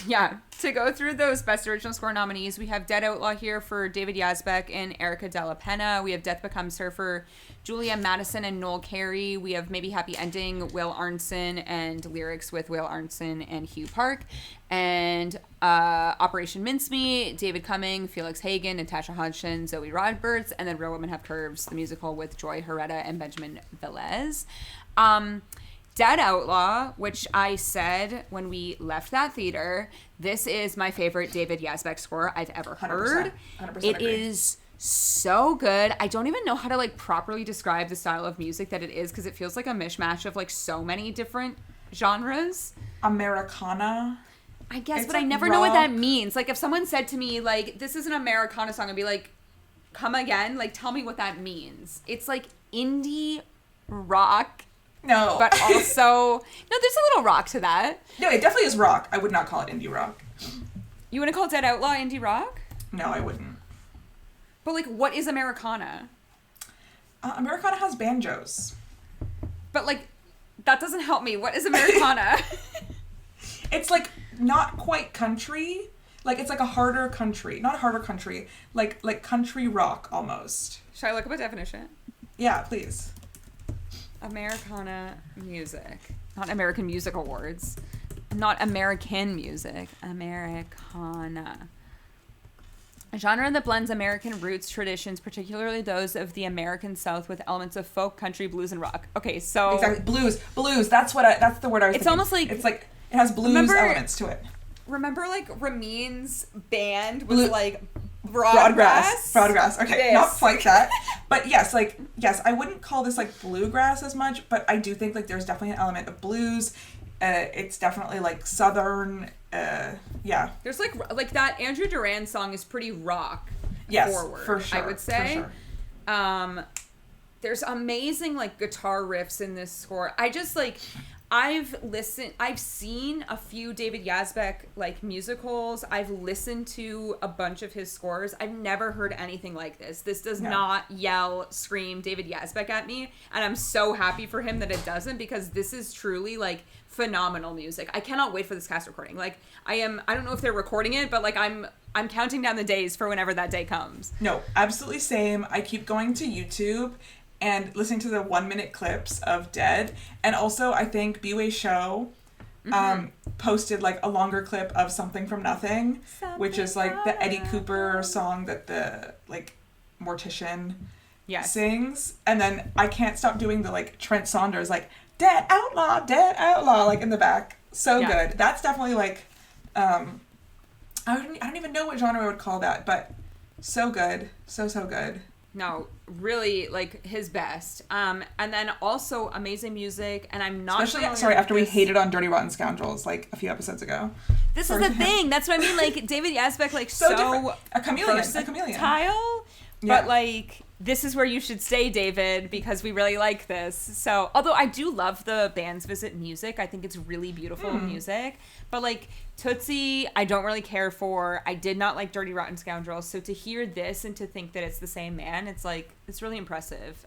[SPEAKER 2] Yeah. To go through those Best Original Score nominees, we have Dead Outlaw here for David Yazbek and Erica Della Penna. We have Death Becomes Her for Julia Madison and Noel Carey. We have Maybe Happy Ending, Will Arnson, and lyrics with Will Arnson and Hugh Park. And Operation Mincemeat, David Cumming, Felix Hagen, Natasha Hodgson, Zoe Roberts, and then Real Women Have Curves, the musical with Joy Herrera and Benjamin Velez. Dead Outlaw, which I said when we left that theater, this is my favorite David Yazbek score I've ever heard.
[SPEAKER 1] 100%
[SPEAKER 2] It
[SPEAKER 1] agree.
[SPEAKER 2] is so good. I don't even know how to, like, properly describe the style of music that it is, because it feels like a mishmash of, like, so many different genres.
[SPEAKER 1] Americana.
[SPEAKER 2] I guess,
[SPEAKER 1] It's
[SPEAKER 2] but I
[SPEAKER 1] like
[SPEAKER 2] never know what that
[SPEAKER 1] rock.
[SPEAKER 2] means. Like, if someone said to me, like, this is an Americana song, I'd be like, come again? Like, tell me what that means. It's like indie rock,
[SPEAKER 1] No.
[SPEAKER 2] but also... No, there's a little rock to that.
[SPEAKER 1] No, it definitely is rock. I would not call it indie rock.
[SPEAKER 2] You want to call Dead Outlaw indie rock?
[SPEAKER 1] No, I wouldn't.
[SPEAKER 2] But, like, what is Americana?
[SPEAKER 1] Americana has banjos.
[SPEAKER 2] But, like, that doesn't help me. What is Americana?
[SPEAKER 1] It's, like, not quite country. Like, it's like a harder country. Not a harder country. Like country rock, almost.
[SPEAKER 2] Should I look up a definition?
[SPEAKER 1] Yeah, please.
[SPEAKER 2] Americana music. Not American Music Awards. Not American music. Americana. A genre that blends American roots, traditions, particularly those of the American South, with elements of folk, country, blues, and rock. Okay, so...
[SPEAKER 1] Exactly. Blues. That's the word I was
[SPEAKER 2] It's
[SPEAKER 1] thinking.
[SPEAKER 2] almost like...
[SPEAKER 1] It's like, it has blues elements to it.
[SPEAKER 2] Remember, like, Ramin's band was, like,
[SPEAKER 1] Broadgrass. Okay,
[SPEAKER 2] This.
[SPEAKER 1] not quite that. But yes, I wouldn't call this, like, bluegrass as much, but I do think, like, there's definitely an element of blues. It's definitely, like, southern, yeah.
[SPEAKER 2] There's, like that Andrew Duran song is pretty rock forward,
[SPEAKER 1] for sure.
[SPEAKER 2] I would say.
[SPEAKER 1] For sure.
[SPEAKER 2] There's amazing, like, guitar riffs in this score. I just, like... I've seen a few David Yazbek, like, musicals. I've listened to a bunch of his scores. I've never heard anything like this. This does not yell, scream David Yazbek at me. And I'm so happy for him that it doesn't, because this is truly, like, phenomenal music. I cannot wait for this cast recording. Like, I don't know if they're recording it, but, like, I'm counting down the days for whenever that day comes.
[SPEAKER 1] No, absolutely same. I keep going to YouTube and listening to the 1-minute clips of Dead. And also, I think B-Way Show posted, like, a longer clip of Something from Nothing, which is, like, the Eddie Cooper song that the, like, mortician sings. And then I can't stop doing the, like, Trent Saunders, like, Dead Outlaw, like, in the back. So good. That's definitely, like, I don't even know what genre I would call that, but so good. So good.
[SPEAKER 2] No, really, like, his best. And then also amazing music, and I'm not
[SPEAKER 1] especially after we hated on Dirty Rotten Scoundrels, like, a few episodes ago.
[SPEAKER 2] This is the thing. That's what I mean. Like, David Yazbek, like, so
[SPEAKER 1] different. A chameleon.
[SPEAKER 2] Versatile, but, like, this is where you should stay, David, because we really like this. So, although I do love the Bands Visit music, I think it's really beautiful music. But, like, Tootsie, I don't really care for. I did not like Dirty Rotten Scoundrels. So to hear this and to think that it's the same man, it's, like, it's really impressive.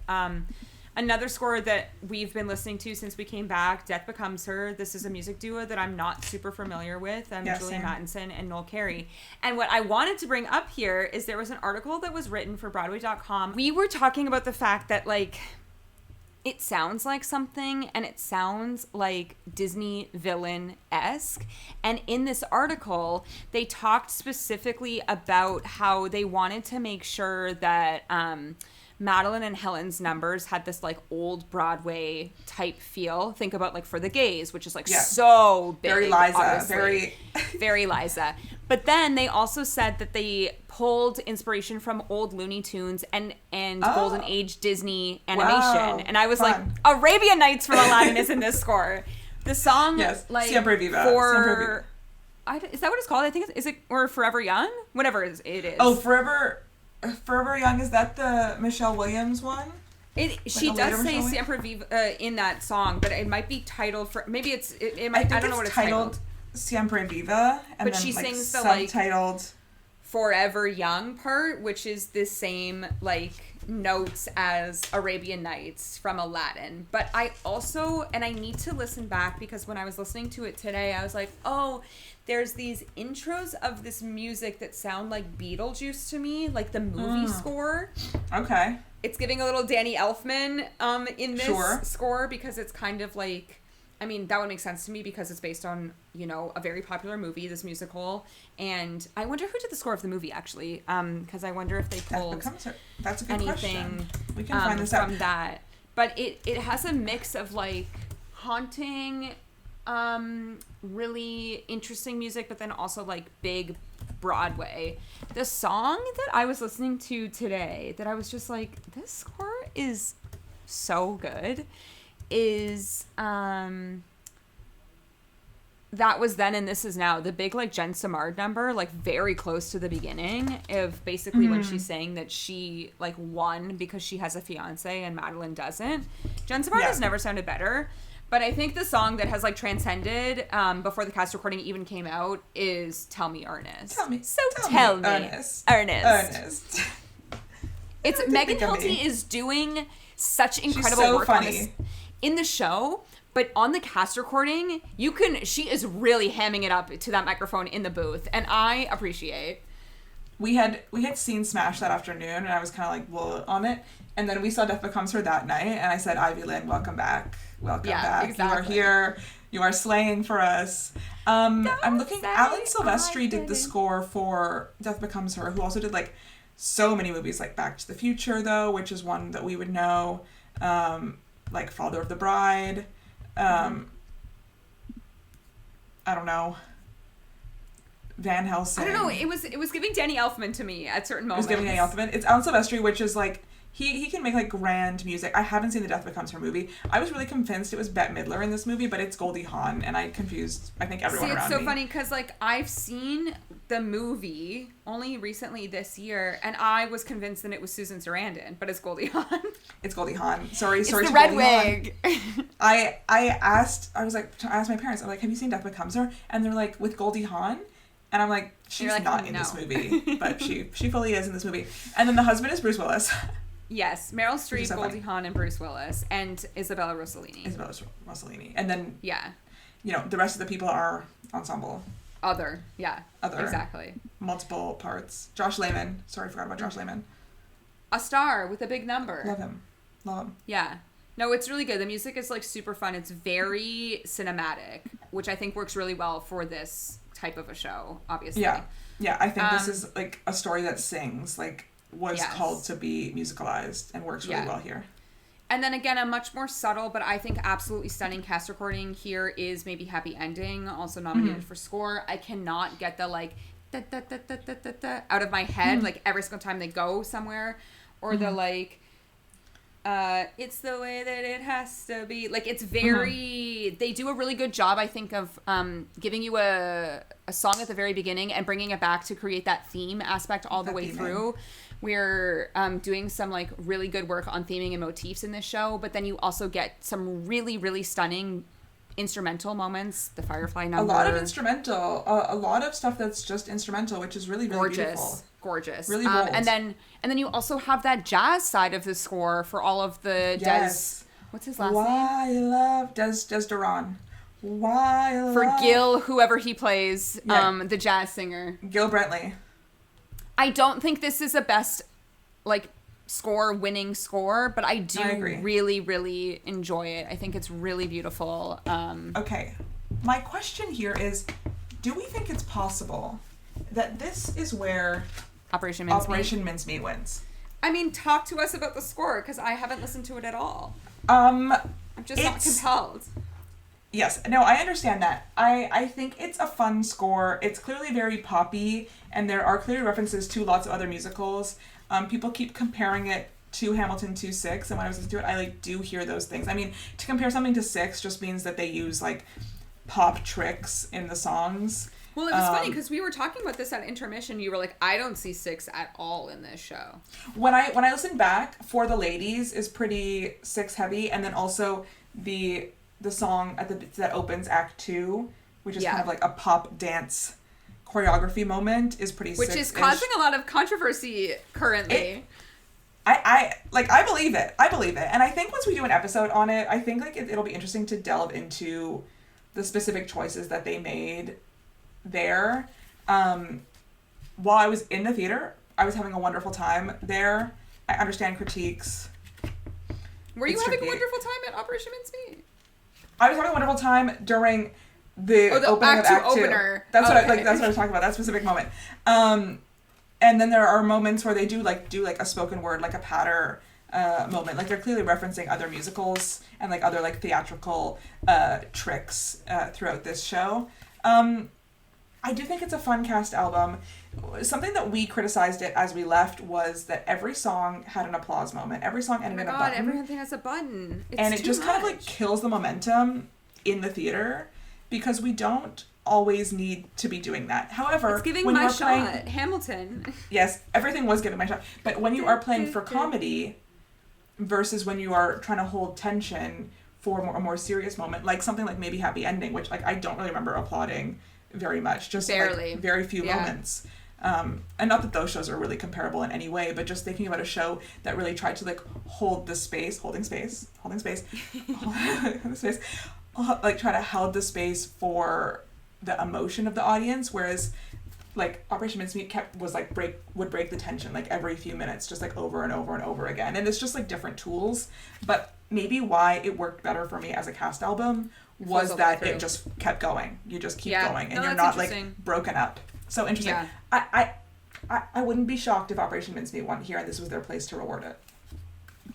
[SPEAKER 2] Another score that we've been listening to since we came back, Death Becomes Her. This is a music duo that I'm not super familiar with. Julie Mattinson and Noel Carey. And what I wanted to bring up here is there was an article that was written for Broadway.com. We were talking about the fact that, like, it sounds like something, and it sounds like Disney villain-esque. And in this article, they talked specifically about how they wanted to make sure that Madeline and Helen's numbers had this, like, old Broadway type feel. Think about, like, For the Gays, which is, like, so big.
[SPEAKER 1] Very Liza.
[SPEAKER 2] Obviously. Very Liza. But then they also said that they pulled inspiration from old Looney Tunes and Golden Age Disney animation. Wow. And I was like, Arabian Nights from Aladdin is in this score. The song, like,
[SPEAKER 1] Siempre Viva.
[SPEAKER 2] for... is that what it's called? I think is it, or Forever Young? Whatever it is.
[SPEAKER 1] Oh, Forever Young, is that the Michelle Williams one?
[SPEAKER 2] She does say Siempre Viva in that song, but it might be titled for, maybe it might, I don't know what it's titled.
[SPEAKER 1] Siempre Viva, and
[SPEAKER 2] but
[SPEAKER 1] then,
[SPEAKER 2] she
[SPEAKER 1] like,
[SPEAKER 2] sings the,
[SPEAKER 1] subtitled,
[SPEAKER 2] like, Forever Young part, which is the same, like, notes as Arabian Nights from Aladdin. But I also, and I need to listen back, because when I was listening to it today, I was like, oh, there's these intros of this music that sound like Beetlejuice to me, like the movie score.
[SPEAKER 1] Okay.
[SPEAKER 2] It's giving a little Danny Elfman in this score, because it's kind of like, I mean, that would make sense to me because it's based on, you know, a very popular movie, this musical. And I wonder who did the score of the movie, actually, because I wonder if they pulled
[SPEAKER 1] that's a good
[SPEAKER 2] anything
[SPEAKER 1] we can find this out.
[SPEAKER 2] from that. But it has a mix of, like, haunting, really interesting music, but then also, like, big Broadway. The song that I was listening to today that I was just like, this score is so good, is That Was Then and This Is Now, the big like Jen Samard number, like very close to the beginning of basically when she's saying that she like won because she has a fiance and Madeline doesn't. Jen Samard has never sounded better. But I think the song that has like transcended before the cast recording even came out is Tell Me Ernest.
[SPEAKER 1] Tell me.
[SPEAKER 2] Tell me
[SPEAKER 1] Ernest.
[SPEAKER 2] It's Megan Hilty is doing such incredible work on this in the show, but on the cast recording, she is really hamming it up to that microphone in the booth, and I appreciate.
[SPEAKER 1] We had seen Smash that afternoon, and I was kind of like, well, on it. And then we saw Death Becomes Her that night, and I said, Ivy Lynn, welcome back. Welcome back. Exactly. You are here. You are slaying for us. I'm looking. Alan Silvestri did the score for Death Becomes Her, who also did like so many movies like Back to the Future, though, which is one that we would know. Like Father of the Bride. I don't know. Van Helsing.
[SPEAKER 2] I don't know. It was giving Danny Elfman to me at certain moments.
[SPEAKER 1] It was giving Danny Elfman. It's Alan Silvestri, which is like he can make like grand music. I haven't seen the Death Becomes Her movie. I was really convinced it was Bette Midler in this movie, but it's Goldie Hawn, and I confused I think everyone around me.
[SPEAKER 2] It's so funny because like I've seen the movie only recently this year, and I was convinced that it was Susan Sarandon, but it's Goldie Hawn.
[SPEAKER 1] It's Goldie Hawn. Sorry,
[SPEAKER 2] it's the red wig.
[SPEAKER 1] I asked my parents, I'm like, have you seen Death Becomes Her? And they're like, with Goldie Hawn? And I'm like, she's like, not in this movie, but she fully is in this movie. And then the husband is Bruce Willis.
[SPEAKER 2] Yes, Meryl Streep, so Goldie Hawn, and Bruce Willis, and Isabella Rossellini. And then, the rest of the people are ensemble. Other, exactly.
[SPEAKER 1] Multiple parts. Josh Lehman. Sorry, I forgot about Josh Lehman.
[SPEAKER 2] A star with a big number.
[SPEAKER 1] Love him.
[SPEAKER 2] Yeah. No, it's really good. The music is like super fun. It's very cinematic, which I think works really well for this type of a show, obviously.
[SPEAKER 1] Yeah, I think this is like a story that sings, like was called to be musicalized and works really well here.
[SPEAKER 2] And then again, a much more subtle, but I think absolutely stunning cast recording here is maybe Happy Ending, also nominated for score. I cannot get the like da, da, da, da, da, da, da, out of my head, like every single time they go somewhere, or the like it's the way that it has to be. Like it's very they do a really good job, I think, of giving you a song at the very beginning and bringing it back to create that theme aspect all the way through. We're doing some like really good work on theming and motifs in this show, but then you also get some really, really stunning instrumental moments. The Firefly number.
[SPEAKER 1] A lot of instrumental. A lot of stuff that's just instrumental, which is really, really beautiful.
[SPEAKER 2] Gorgeous.
[SPEAKER 1] Really bold.
[SPEAKER 2] And then you also have that jazz side of the score for all of the Des. What's his last name?
[SPEAKER 1] Why love Des Duran. Why love.
[SPEAKER 2] For Gil, whoever he plays, the jazz singer.
[SPEAKER 1] Gil Brentley.
[SPEAKER 2] I don't think this is a best, like, winning score, but I do really, really enjoy it. I think it's really beautiful.
[SPEAKER 1] Okay. My question here is, do we think it's possible that this is where
[SPEAKER 2] Operation
[SPEAKER 1] Mincemeat wins?
[SPEAKER 2] I mean, talk to us about the score, because I haven't listened to it at all.
[SPEAKER 1] I'm
[SPEAKER 2] just not compelled.
[SPEAKER 1] Yes. No, I understand that. I think it's a fun score. It's clearly very poppy, and there are clear references to lots of other musicals. People keep comparing it to Hamilton 2/6, and when I was listening to it, I do hear those things. I mean, to compare something to 6 just means that they use pop tricks in the songs.
[SPEAKER 2] Well, it was funny because we were talking about this at intermission. You were like, I don't see 6 at all in this show.
[SPEAKER 1] When I listen back, For the Ladies is pretty 6 heavy, and then also the song that opens Act 2, which is kind of like a pop dance choreography moment, is pretty 6-ish.
[SPEAKER 2] Which is causing a lot of controversy currently.
[SPEAKER 1] I believe it. And I think once we do an episode on it, I think it'll be interesting to delve into the specific choices that they made there. While I was in the theater, I was having a wonderful time there. I understand critiques.
[SPEAKER 2] Were you having a wonderful time at Operation Mincemeat?
[SPEAKER 1] I was having a wonderful time during the opening of Act 2.
[SPEAKER 2] Opener.
[SPEAKER 1] That's what I was talking about, that specific moment. And then there are moments where they do a spoken word, like a patter moment. Like they're clearly referencing other musicals and other theatrical tricks throughout this show. I do think it's a fun cast album. Something that we criticized it as we left was that every song had an applause moment. Every song ended in a button.
[SPEAKER 2] Everything has a button.
[SPEAKER 1] It just kind of kills the momentum in the theater. because we don't always need to be doing that. However,
[SPEAKER 2] it's giving
[SPEAKER 1] when
[SPEAKER 2] my
[SPEAKER 1] you're
[SPEAKER 2] shot.
[SPEAKER 1] playing,
[SPEAKER 2] Hamilton.
[SPEAKER 1] yes, everything was giving my shot. But when you are playing for comedy versus when you are trying to hold tension for a more serious moment, like something like maybe Happy Ending, which like I don't really remember applauding very much, just
[SPEAKER 2] barely.
[SPEAKER 1] Like very few moments. And not that those shows are really comparable in any way, but just thinking about a show that really tried to like hold the space, holding space, like try to hold the space for the emotion of the audience, whereas like Operation Mincemeat would break the tension like every few minutes, just like over and over and over again. And it's just like different tools, but maybe why it worked better for me as a cast album was that it just kept going. You just keep going, and you're not like broken up. So interesting. Yeah. I wouldn't be shocked if Operation Mincemeat won here and this was their place to reward it.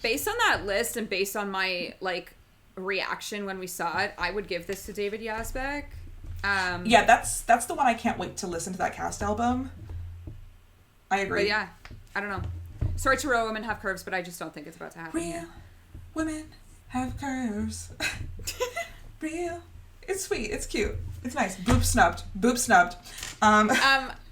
[SPEAKER 2] Based on that list and based on my like reaction when we saw it, I would give this to David Yazbek.
[SPEAKER 1] Yeah, that's the one I can't wait to listen to that cast album. I agree.
[SPEAKER 2] But yeah, I don't know. Sorry to Real Women Have Curves, but I just don't think it's about to happen.
[SPEAKER 1] Real women have curves. Real. It's sweet. It's cute. It's nice. Boob snubbed.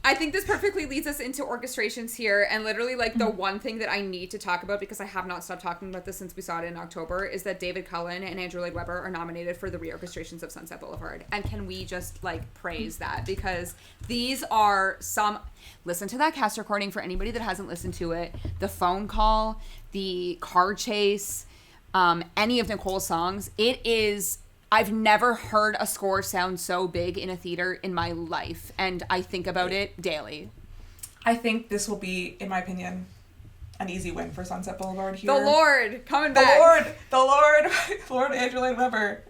[SPEAKER 2] I think this perfectly leads us into orchestrations here, and literally like the one thing that I need to talk about, because I have not stopped talking about this since we saw it in October, is that David Cullen and Andrew Lloyd Webber are nominated for the reorchestrations of Sunset Boulevard. And can we just like praise that? Because these are some... Listen to that cast recording for anybody that hasn't listened to it. The phone call, the car chase, any of Nicole's songs. It is... I've never heard a score sound so big in a theater in my life, and I think about it daily.
[SPEAKER 1] I think this will be, in my opinion, an easy win for Sunset Boulevard here.
[SPEAKER 2] The Lord coming back.
[SPEAKER 1] Lord Andrew Lloyd Webber,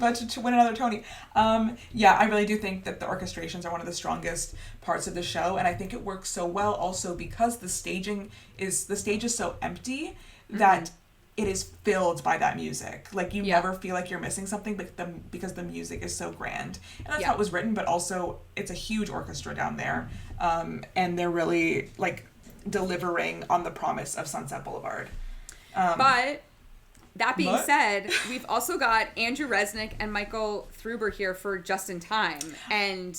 [SPEAKER 1] but to win another Tony. Yeah, I really do think that the orchestrations are one of the strongest parts of the show, and I think it works so well also because the stage is so empty that it is filled by that music. Like, you never feel like you're missing something because the music is so grand. And that's how it was written, but also it's a huge orchestra down there. And they're really, like, delivering on the promise of Sunset Boulevard.
[SPEAKER 2] But, that being said, we've also got Andrew Resnick and Michael Thruber here for Just in Time. And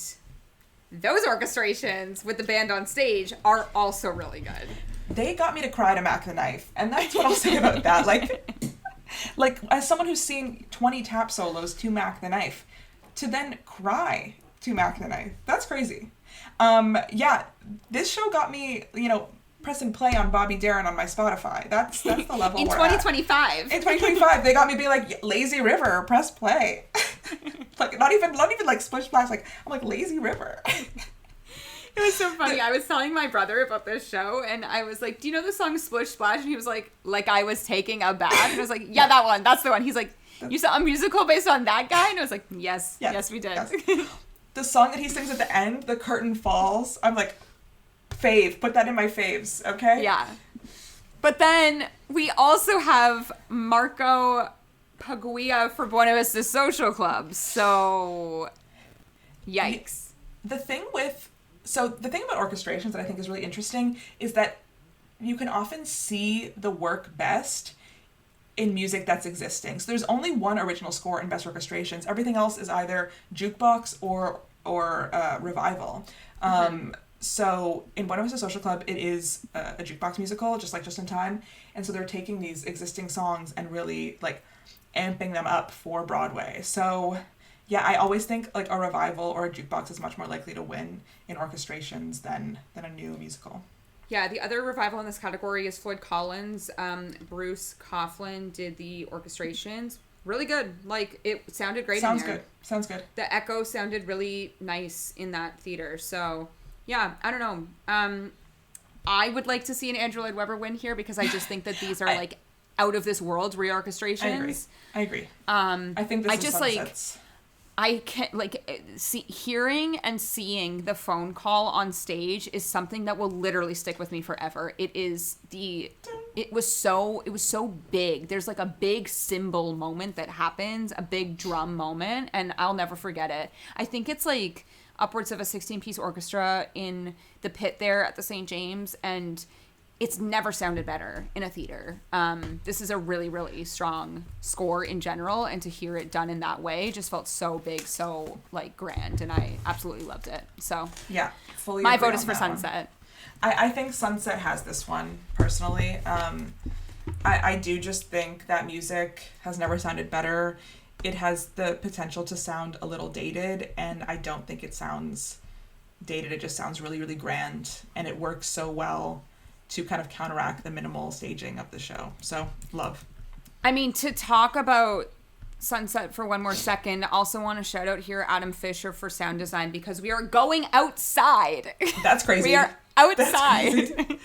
[SPEAKER 2] those orchestrations with the band on stage are also really good.
[SPEAKER 1] They got me to cry to Mac the Knife, and that's what I'll say about that. Like as someone who's seen 20 tap solos to Mac the Knife, to then cry to Mac the Knife, that's crazy. Yeah, this show got me, press and play on Bobby Darin on my Spotify. That's the level
[SPEAKER 2] in
[SPEAKER 1] we're
[SPEAKER 2] 2025.
[SPEAKER 1] At. In 2025, they got me be like, Lazy River, press play. Like not even like Splish Splash. Like I'm like Lazy River.
[SPEAKER 2] It was so funny. I was telling my brother about this show, and I was like, do you know the song Splish Splash? And he was like I was taking a bath. And I was like, yeah, that one. That's the one. He's like, you saw a musical based on that guy? And I was like, yes, we did. Yes.
[SPEAKER 1] The song that he sings at the end, The Curtain Falls, I'm like, fave. Put that in my faves, okay?
[SPEAKER 2] Yeah. But then we also have Marco Paglia for Buena Vista Social Club. So, yikes.
[SPEAKER 1] The thing about orchestrations that I think is really interesting is that you can often see the work best in music that's existing. So there's only one original score in best orchestrations. Everything else is either jukebox or revival. So in Buena Vista Social Club, it is a jukebox musical, just like Just in Time. And so they're taking these existing songs and really like amping them up for Broadway. So yeah, I always think like a revival or a jukebox is much more likely to win in orchestrations than a new musical.
[SPEAKER 2] Yeah, the other revival in this category is Floyd Collins. Bruce Coughlin did the orchestrations. Really good. Like, it sounded great in there.
[SPEAKER 1] Sounds good.
[SPEAKER 2] The echo sounded really nice in that theater. So, yeah, I don't know. I would like to see an Andrew Lloyd Webber win here because I just think that these are like out of this world reorchestrations.
[SPEAKER 1] I agree. I think this is Sunsets.
[SPEAKER 2] I can't hearing and seeing the phone call on stage is something that will literally stick with me forever. It was so big. There's like a big cymbal moment that happens, a big drum moment, and I'll never forget it. I think it's like upwards of a 16-piece orchestra in the pit there at the St. James, and it's never sounded better in a theater. This is a really, really strong score in general, and to hear it done in that way just felt so big, so like grand, and I absolutely loved it. So
[SPEAKER 1] yeah, fully.
[SPEAKER 2] My vote is for Sunset.
[SPEAKER 1] I think Sunset has this one personally. I do just think that music has never sounded better. It has the potential to sound a little dated, and I don't think it sounds dated. It just sounds really, really grand, and it works so well to kind of counteract the minimal staging of the show. So, love.
[SPEAKER 2] I mean, to talk about Sunset for one more second, also want to shout out here Adam Fisher for sound design, because we are going outside.
[SPEAKER 1] That's crazy.
[SPEAKER 2] We are outside.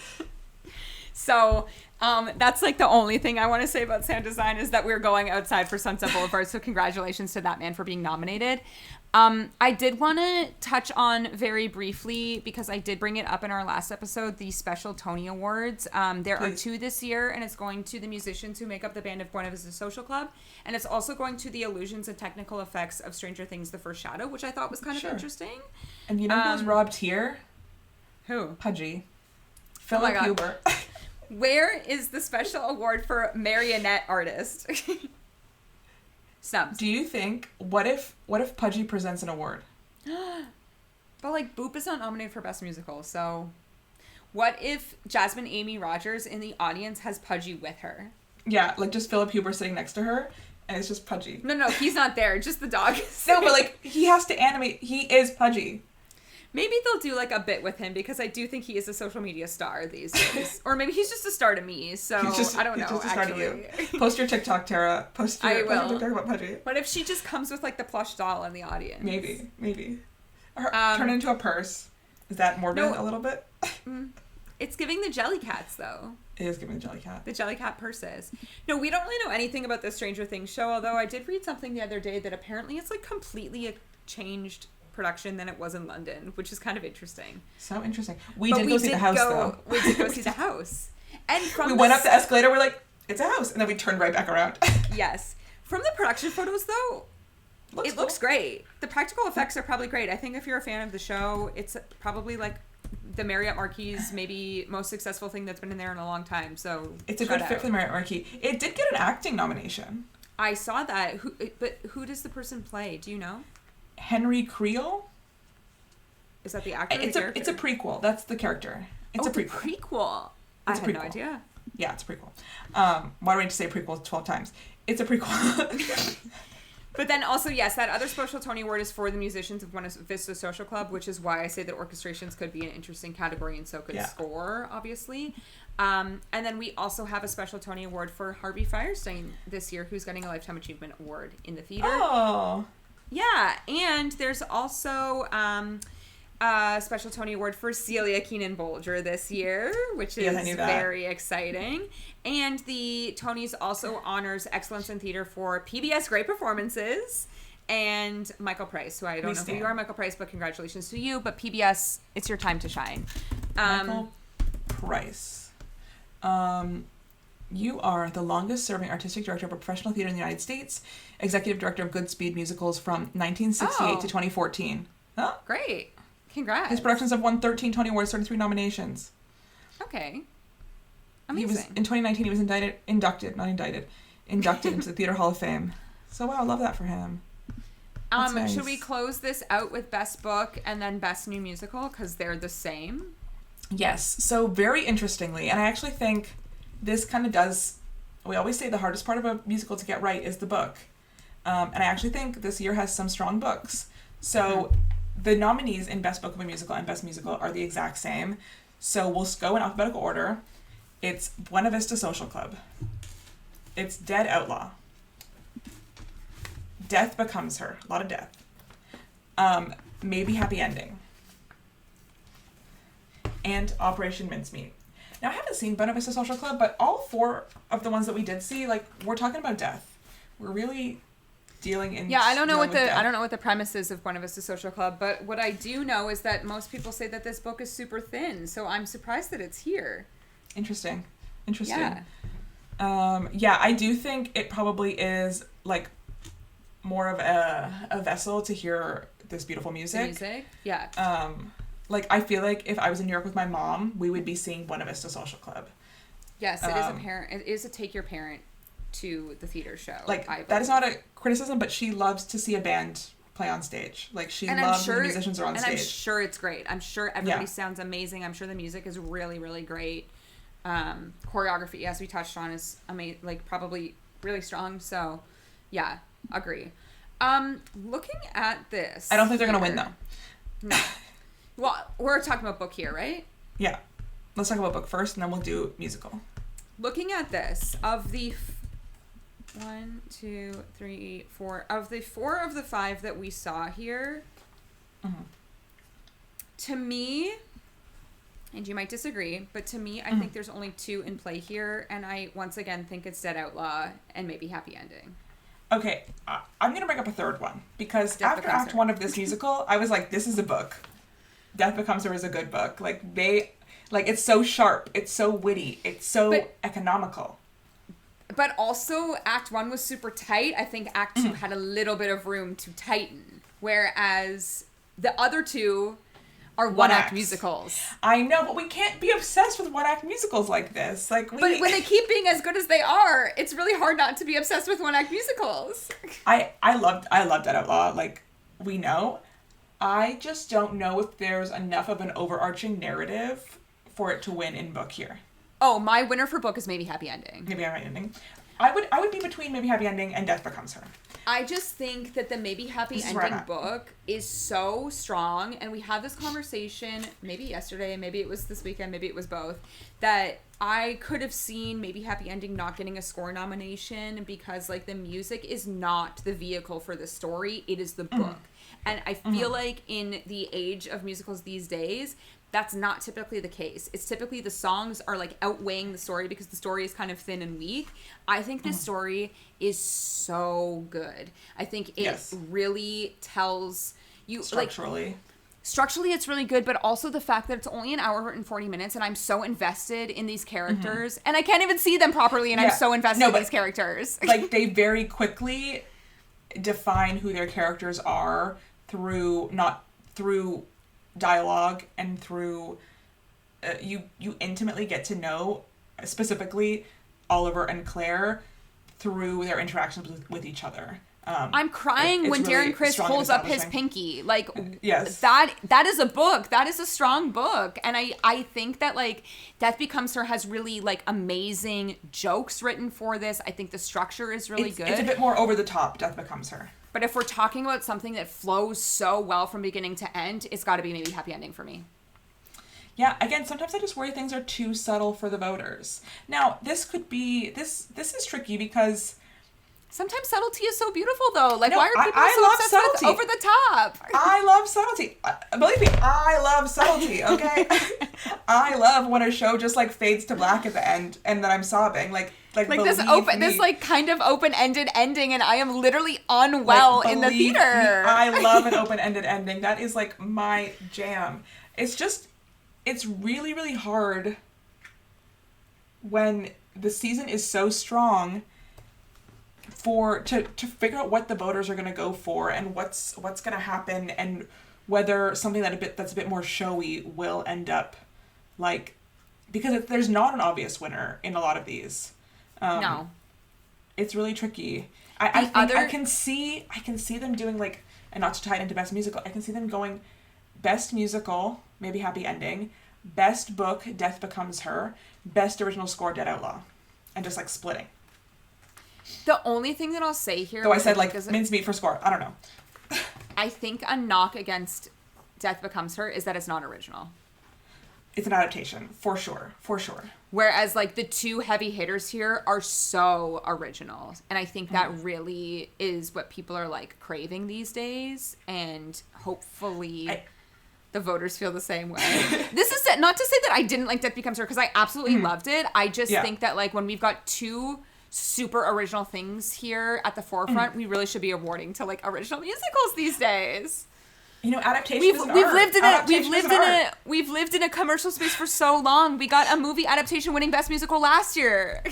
[SPEAKER 2] So, that's like the only thing I want to say about sound design is that we're going outside for Sunset Boulevard. So congratulations to that man for being nominated. I did want to touch on very briefly, because I did bring it up in our last episode, the special Tony Awards. There are 2 this year, and it's going to the musicians who make up the band of Buena Vista Social Club. And it's also going to the illusions and technical effects of Stranger Things, The First Shadow, which I thought was kind of interesting.
[SPEAKER 1] And you know who's robbed here?
[SPEAKER 2] Who?
[SPEAKER 1] Pudgy. Philip Huber.
[SPEAKER 2] Where is the special award for marionette artist? Snubs.
[SPEAKER 1] Do you think, what if Pudgy presents an award?
[SPEAKER 2] But like Boop is not nominated for Best Musical, so what if Jasmine Amy Rogers in the audience has Pudgy with her?
[SPEAKER 1] Yeah, like just Philip Huber sitting next to her, and it's just Pudgy.
[SPEAKER 2] No, he's not there, just the dog.
[SPEAKER 1] No, but like, he has to animate, he is Pudgy.
[SPEAKER 2] Maybe they'll do like a bit with him, because I do think he is a social media star these days. Or maybe he's just a star to me, so I don't know.
[SPEAKER 1] He's just a star to you. Post your TikTok, Tara. Post your TikTok about Pudgy.
[SPEAKER 2] What if she just comes with like the plush doll in the audience?
[SPEAKER 1] Maybe. Or turn into a purse. Is that morbid a little bit?
[SPEAKER 2] It's giving the Jellycats, though.
[SPEAKER 1] It is giving the Jellycat.
[SPEAKER 2] The Jellycat purses. No, we don't really know anything about the Stranger Things show, although I did read something the other day that apparently it's like completely a changed production than it was in London, which is kind of interesting.
[SPEAKER 1] So interesting. We did go see the house, though.
[SPEAKER 2] We did go see the house. And
[SPEAKER 1] we went up the escalator, we're like, it's a house. And then we turned right back around.
[SPEAKER 2] Yes. From the production photos, though, it looks great. The practical effects are probably great. I think if you're a fan of the show, it's probably like the Marriott Marquis' maybe most successful thing that's been in there in a long time. So
[SPEAKER 1] it's a good fit for the Marriott Marquis. It did get an acting nomination.
[SPEAKER 2] I saw that. But who does the person play? Do you know?
[SPEAKER 1] Henry Creel.
[SPEAKER 2] Is that the actor?
[SPEAKER 1] It's a prequel. That's the character. It's a prequel.
[SPEAKER 2] Prequel. I had no idea.
[SPEAKER 1] Yeah, it's a prequel. Why do I need to say prequel 12 times? It's a prequel.
[SPEAKER 2] But then also, yes, that other special Tony Award is for the musicians of Buena Vista Social Club, which is why I say that orchestrations could be an interesting category, and so could score, obviously. And then we also have a special Tony Award for Harvey Fierstein this year, who's getting a Lifetime Achievement Award in the theater.
[SPEAKER 1] Oh.
[SPEAKER 2] Yeah, and there's also a special Tony Award for Celia Keenan-Bolger this year, which is very exciting. And the Tonys also honors Excellence in Theater for PBS Great Performances and Michael Price, who I don't know who you are, Michael Price, but congratulations to you. But PBS, it's your time to shine.
[SPEAKER 1] Michael Price. You are the longest-serving artistic director of a professional theater in the United States, executive director of Goodspeed Musicals from 1968 to 2014. Oh,
[SPEAKER 2] great. Congrats.
[SPEAKER 1] His productions have won 13 Tony Awards, 33 nominations.
[SPEAKER 2] Okay. Amazing.
[SPEAKER 1] In 2019, he was inducted into the Theater Hall of Fame. So, wow, I love that for him. Nice.
[SPEAKER 2] Should we close this out with Best Book and then Best New Musical, because they're the same?
[SPEAKER 1] Yes. So, very interestingly, and I actually think this kind of does, we always say the hardest part of a musical to get right is the book. And I actually think this year has some strong books. So the nominees in Best Book of a Musical and Best Musical are the exact same. So we'll go in alphabetical order. It's Buena Vista Social Club. It's Dead Outlaw. Death Becomes Her. A lot of death. Maybe Happy Ending. And Operation Mincemeat. Now, I haven't seen Buena Vista Social Club, but all 4 of the ones that we did see, like, we're talking about death. We're really dealing in
[SPEAKER 2] I don't know what the premise is of Buena Vista Social Club, but what I do know is that most people say that this book is super thin, so I'm surprised that it's here.
[SPEAKER 1] Interesting.
[SPEAKER 2] Yeah.
[SPEAKER 1] I do think it probably is, like, more of a vessel to hear this beautiful music.
[SPEAKER 2] Yeah.
[SPEAKER 1] Like, I feel like if I was in New York with my mom, we would be seeing Buena Vista Social Club.
[SPEAKER 2] Yes, it is a take your parent to the theater show.
[SPEAKER 1] Like, that is not a criticism, but she loves to see a band play on stage. Like, she loves when the musicians are on stage.
[SPEAKER 2] And I'm sure it's great. I'm sure everybody sounds amazing. I'm sure the music is really, really great. Choreography, as we touched on, is amazing. Like, probably really strong. So, yeah, agree. Looking at this,
[SPEAKER 1] I don't think they're gonna win though.
[SPEAKER 2] No. Well, we're talking about book here, right?
[SPEAKER 1] Yeah. Let's talk about book first, and then we'll do musical.
[SPEAKER 2] Looking at this, of the 1, 2, 3, 4, of the 4 of the 5 that we saw here, to me, and you might disagree, but to me, I think there's only 2 in play here, and I once again think it's Dead Outlaw and maybe Happy Ending.
[SPEAKER 1] Okay, I'm gonna bring up a third one, because after Act 1 of this musical, I was like, this is a book. Death Becomes Her is a good book. Like, it's so sharp, it's so witty, it's so economical.
[SPEAKER 2] But also, Act 1 was super tight. I think Act 2 had a little bit of room to tighten, whereas the other 2 are one-act musicals.
[SPEAKER 1] I know, but we can't be obsessed with one-act musicals like this. But
[SPEAKER 2] when they keep being as good as they are, it's really hard not to be obsessed with one-act musicals.
[SPEAKER 1] I loved Dead Outlaw, like, we know. I just don't know if there's enough of an overarching narrative for it to win in book here.
[SPEAKER 2] Oh, my winner for book is maybe Happy Ending.
[SPEAKER 1] Maybe Happy Ending. I would be between maybe Happy Ending and Death Becomes Her.
[SPEAKER 2] I just think that the maybe Happy Ending book is so strong, and we had this conversation maybe yesterday, maybe it was this weekend, maybe it was both, that I could have seen maybe Happy Ending not getting a score nomination because, like, the music is not the vehicle for the story, it is the book. And I feel like in the age of musicals these days, that's not typically the case. It's typically the songs are, like, outweighing the story because the story is kind of thin and weak. I think this story is so good. I think it really tells you,
[SPEAKER 1] structurally.
[SPEAKER 2] Structurally, it's really good, but also the fact that it's only an hour and 40 minutes, and I'm so invested in these characters, and I can't even see them properly, and I'm so invested in these characters.
[SPEAKER 1] Like, they very quickly define who their characters are through dialogue and through you intimately get to know specifically Oliver and Claire through their interactions with each other.
[SPEAKER 2] I'm crying when really Darren Criss holds up his pinky. Like,
[SPEAKER 1] yes.
[SPEAKER 2] That is a book. That is a strong book. And I think that, like, Death Becomes Her has really, like, amazing jokes written for this. I think the structure is really good.
[SPEAKER 1] It's a bit more over the top, Death Becomes Her.
[SPEAKER 2] But if we're talking about something that flows so well from beginning to end, it's got to be maybe Happy Ending for me.
[SPEAKER 1] Yeah, again, sometimes I just worry things are too subtle for the voters. Now, this is tricky because
[SPEAKER 2] sometimes subtlety is so beautiful, though. Like, why are people so obsessed
[SPEAKER 1] subtlety.
[SPEAKER 2] with over the top?
[SPEAKER 1] I love subtlety. Believe me, I love subtlety, okay? I love when a show just, like, fades to black at the end and then I'm sobbing. Like
[SPEAKER 2] this like kind of open-ended ending, and I am literally unwell in the theater.
[SPEAKER 1] I love an open-ended ending. That is, like, my jam. It's really, really hard when the season is so strong to figure out what the voters are going to go for and what's going to happen, and whether something that's a bit more showy will end up, like, because there's not an obvious winner in a lot of these.
[SPEAKER 2] No,
[SPEAKER 1] it's really tricky. I can see them doing, like, and not to tie it into best musical, I can see them going best musical, maybe Happy Ending, best book, Death Becomes Her, best original score, Dead Outlaw, and just, like, splitting.
[SPEAKER 2] The only thing that I'll say here,
[SPEAKER 1] though I said, like, mincemeat for score, I don't know.
[SPEAKER 2] I think a knock against Death Becomes Her is that it's not original.
[SPEAKER 1] It's an adaptation, for sure.
[SPEAKER 2] Whereas, like, the two heavy hitters here are so original. And I think that really is what people are, like, craving these days. And hopefully the voters feel the same way. This is not to say that I didn't like Death Becomes Her, because I absolutely loved it. I just think that, like, when we've got two super original things here at the forefront, we really should be awarding to, like, original musicals these days.
[SPEAKER 1] You know, adaptation is an
[SPEAKER 2] we've
[SPEAKER 1] art.
[SPEAKER 2] We've lived in a commercial space for so long. We got a movie adaptation winning Best Musical last year.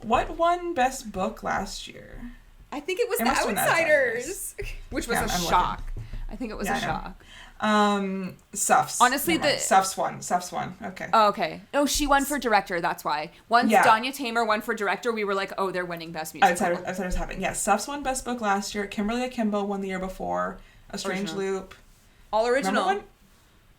[SPEAKER 1] What won Best Book last year?
[SPEAKER 2] I think it was The Outsiders, which was a shock. I think it was a shock.
[SPEAKER 1] Suffs.
[SPEAKER 2] Honestly,
[SPEAKER 1] Suffs won. Okay.
[SPEAKER 2] Oh, okay. Oh, she won for director. That's why. Once Danya Tamer won for director, we were like, oh, they're winning Best Musical.
[SPEAKER 1] Outsiders happened. Yes, Suffs won Best Book last year. Kimberly Akimbo won the year before. A Strange Loop.
[SPEAKER 2] All original.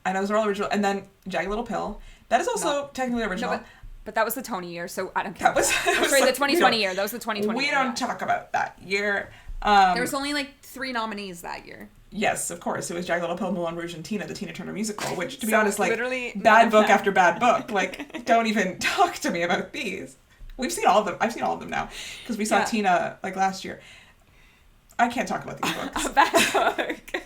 [SPEAKER 1] I know those are all original. And then Jagged Little Pill. That is also technically original.
[SPEAKER 2] No, but that was the Tony year, so I don't care.
[SPEAKER 1] That was
[SPEAKER 2] sorry, the 2020 year. That was the 2020
[SPEAKER 1] year. We don't talk about that year.
[SPEAKER 2] There was only like 3 nominees that year.
[SPEAKER 1] Yes, of course. It was Jagged Little Pill, Moulin Rouge, and Tina, the Tina Turner musical, which, to be
[SPEAKER 2] So
[SPEAKER 1] honest, like,
[SPEAKER 2] literally
[SPEAKER 1] bad book after bad book. Like, don't even talk to me about these. We've seen all of them. I've seen all of them now, because we saw Tina, like, last year. I can't talk about these books.
[SPEAKER 2] A bad book.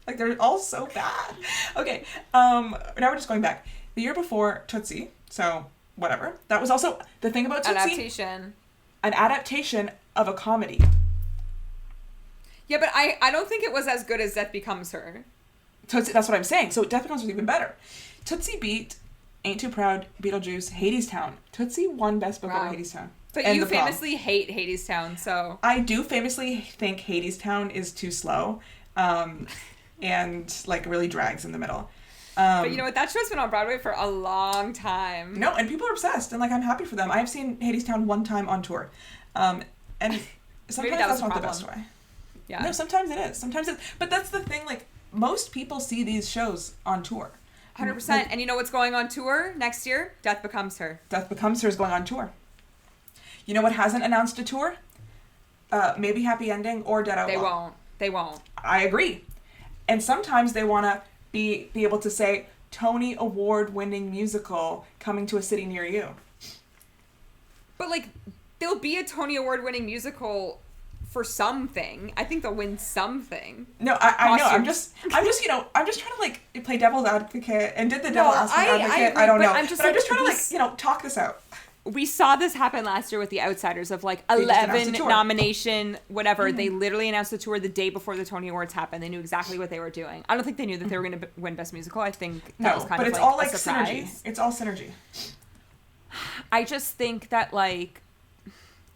[SPEAKER 1] Like, they're all so bad. Okay, now we're just going back. The year before, Tootsie, so whatever. That was also the thing about Tootsie. An adaptation of a comedy.
[SPEAKER 2] Yeah, but I don't think it was as good as Death Becomes Her.
[SPEAKER 1] Tootsie, that's what I'm saying. So Death Becomes Her was even better. Tootsie beat Ain't Too Proud, Beetlejuice, Hadestown. Tootsie won Best Book over Hadestown.
[SPEAKER 2] But you famously hate Hadestown, so...
[SPEAKER 1] I do famously think Hadestown is too slow. And, like, really drags in the middle.
[SPEAKER 2] But you know what? That show's been on Broadway for a long time.
[SPEAKER 1] No, and people are obsessed, and, like, I'm happy for them. I've seen Hadestown one time on tour. And sometimes that's not the best way.
[SPEAKER 2] Yeah.
[SPEAKER 1] No, sometimes it is. But that's the thing, like, most people see these shows on tour.
[SPEAKER 2] 100%. Like, and you know what's going on tour next year? Death Becomes Her.
[SPEAKER 1] Death Becomes Her is going on tour. You know what hasn't announced a tour? Maybe Happy Ending or Dead Outlaw.
[SPEAKER 2] They won't.
[SPEAKER 1] I agree. And sometimes they want to be able to say, Tony Award-winning musical coming to a city near you.
[SPEAKER 2] But, like, there'll be a Tony Award-winning musical for something. I think they'll win something.
[SPEAKER 1] No, I know. I'm just trying to, like, play devil's advocate. And did the devil's advocate? I don't know. I'm just trying to, like, talk this out.
[SPEAKER 2] We saw this happen last year with The Outsiders of, like, 11 nomination, whatever. Mm-hmm. They literally announced the tour the day before the Tony Awards happened. They knew exactly what they were doing. I don't think they knew that they were going to win Best Musical. I think that was kind of, like,
[SPEAKER 1] all, like,
[SPEAKER 2] a surprise.
[SPEAKER 1] Synergy. It's all synergy.
[SPEAKER 2] I just think that, like,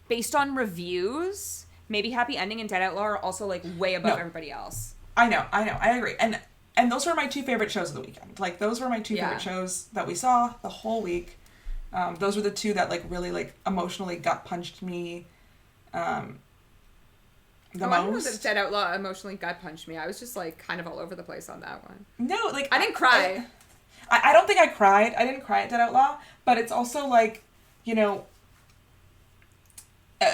[SPEAKER 2] based on reviews, maybe Happy Ending and Dead Outlaw are also, like, way above everybody else.
[SPEAKER 1] I know. I agree. And those were my 2 favorite shows of the weekend. Like, those were my 2 favorite shows that we saw the whole week. Those were the 2 that, like, really, like, emotionally gut punched me the most.
[SPEAKER 2] I don't know that Dead Outlaw emotionally gut punched me. I was just, like, kind of all over the place on that one.
[SPEAKER 1] No, like...
[SPEAKER 2] I didn't cry.
[SPEAKER 1] I don't think I cried. I didn't cry at Dead Outlaw, but it's also, like, you know...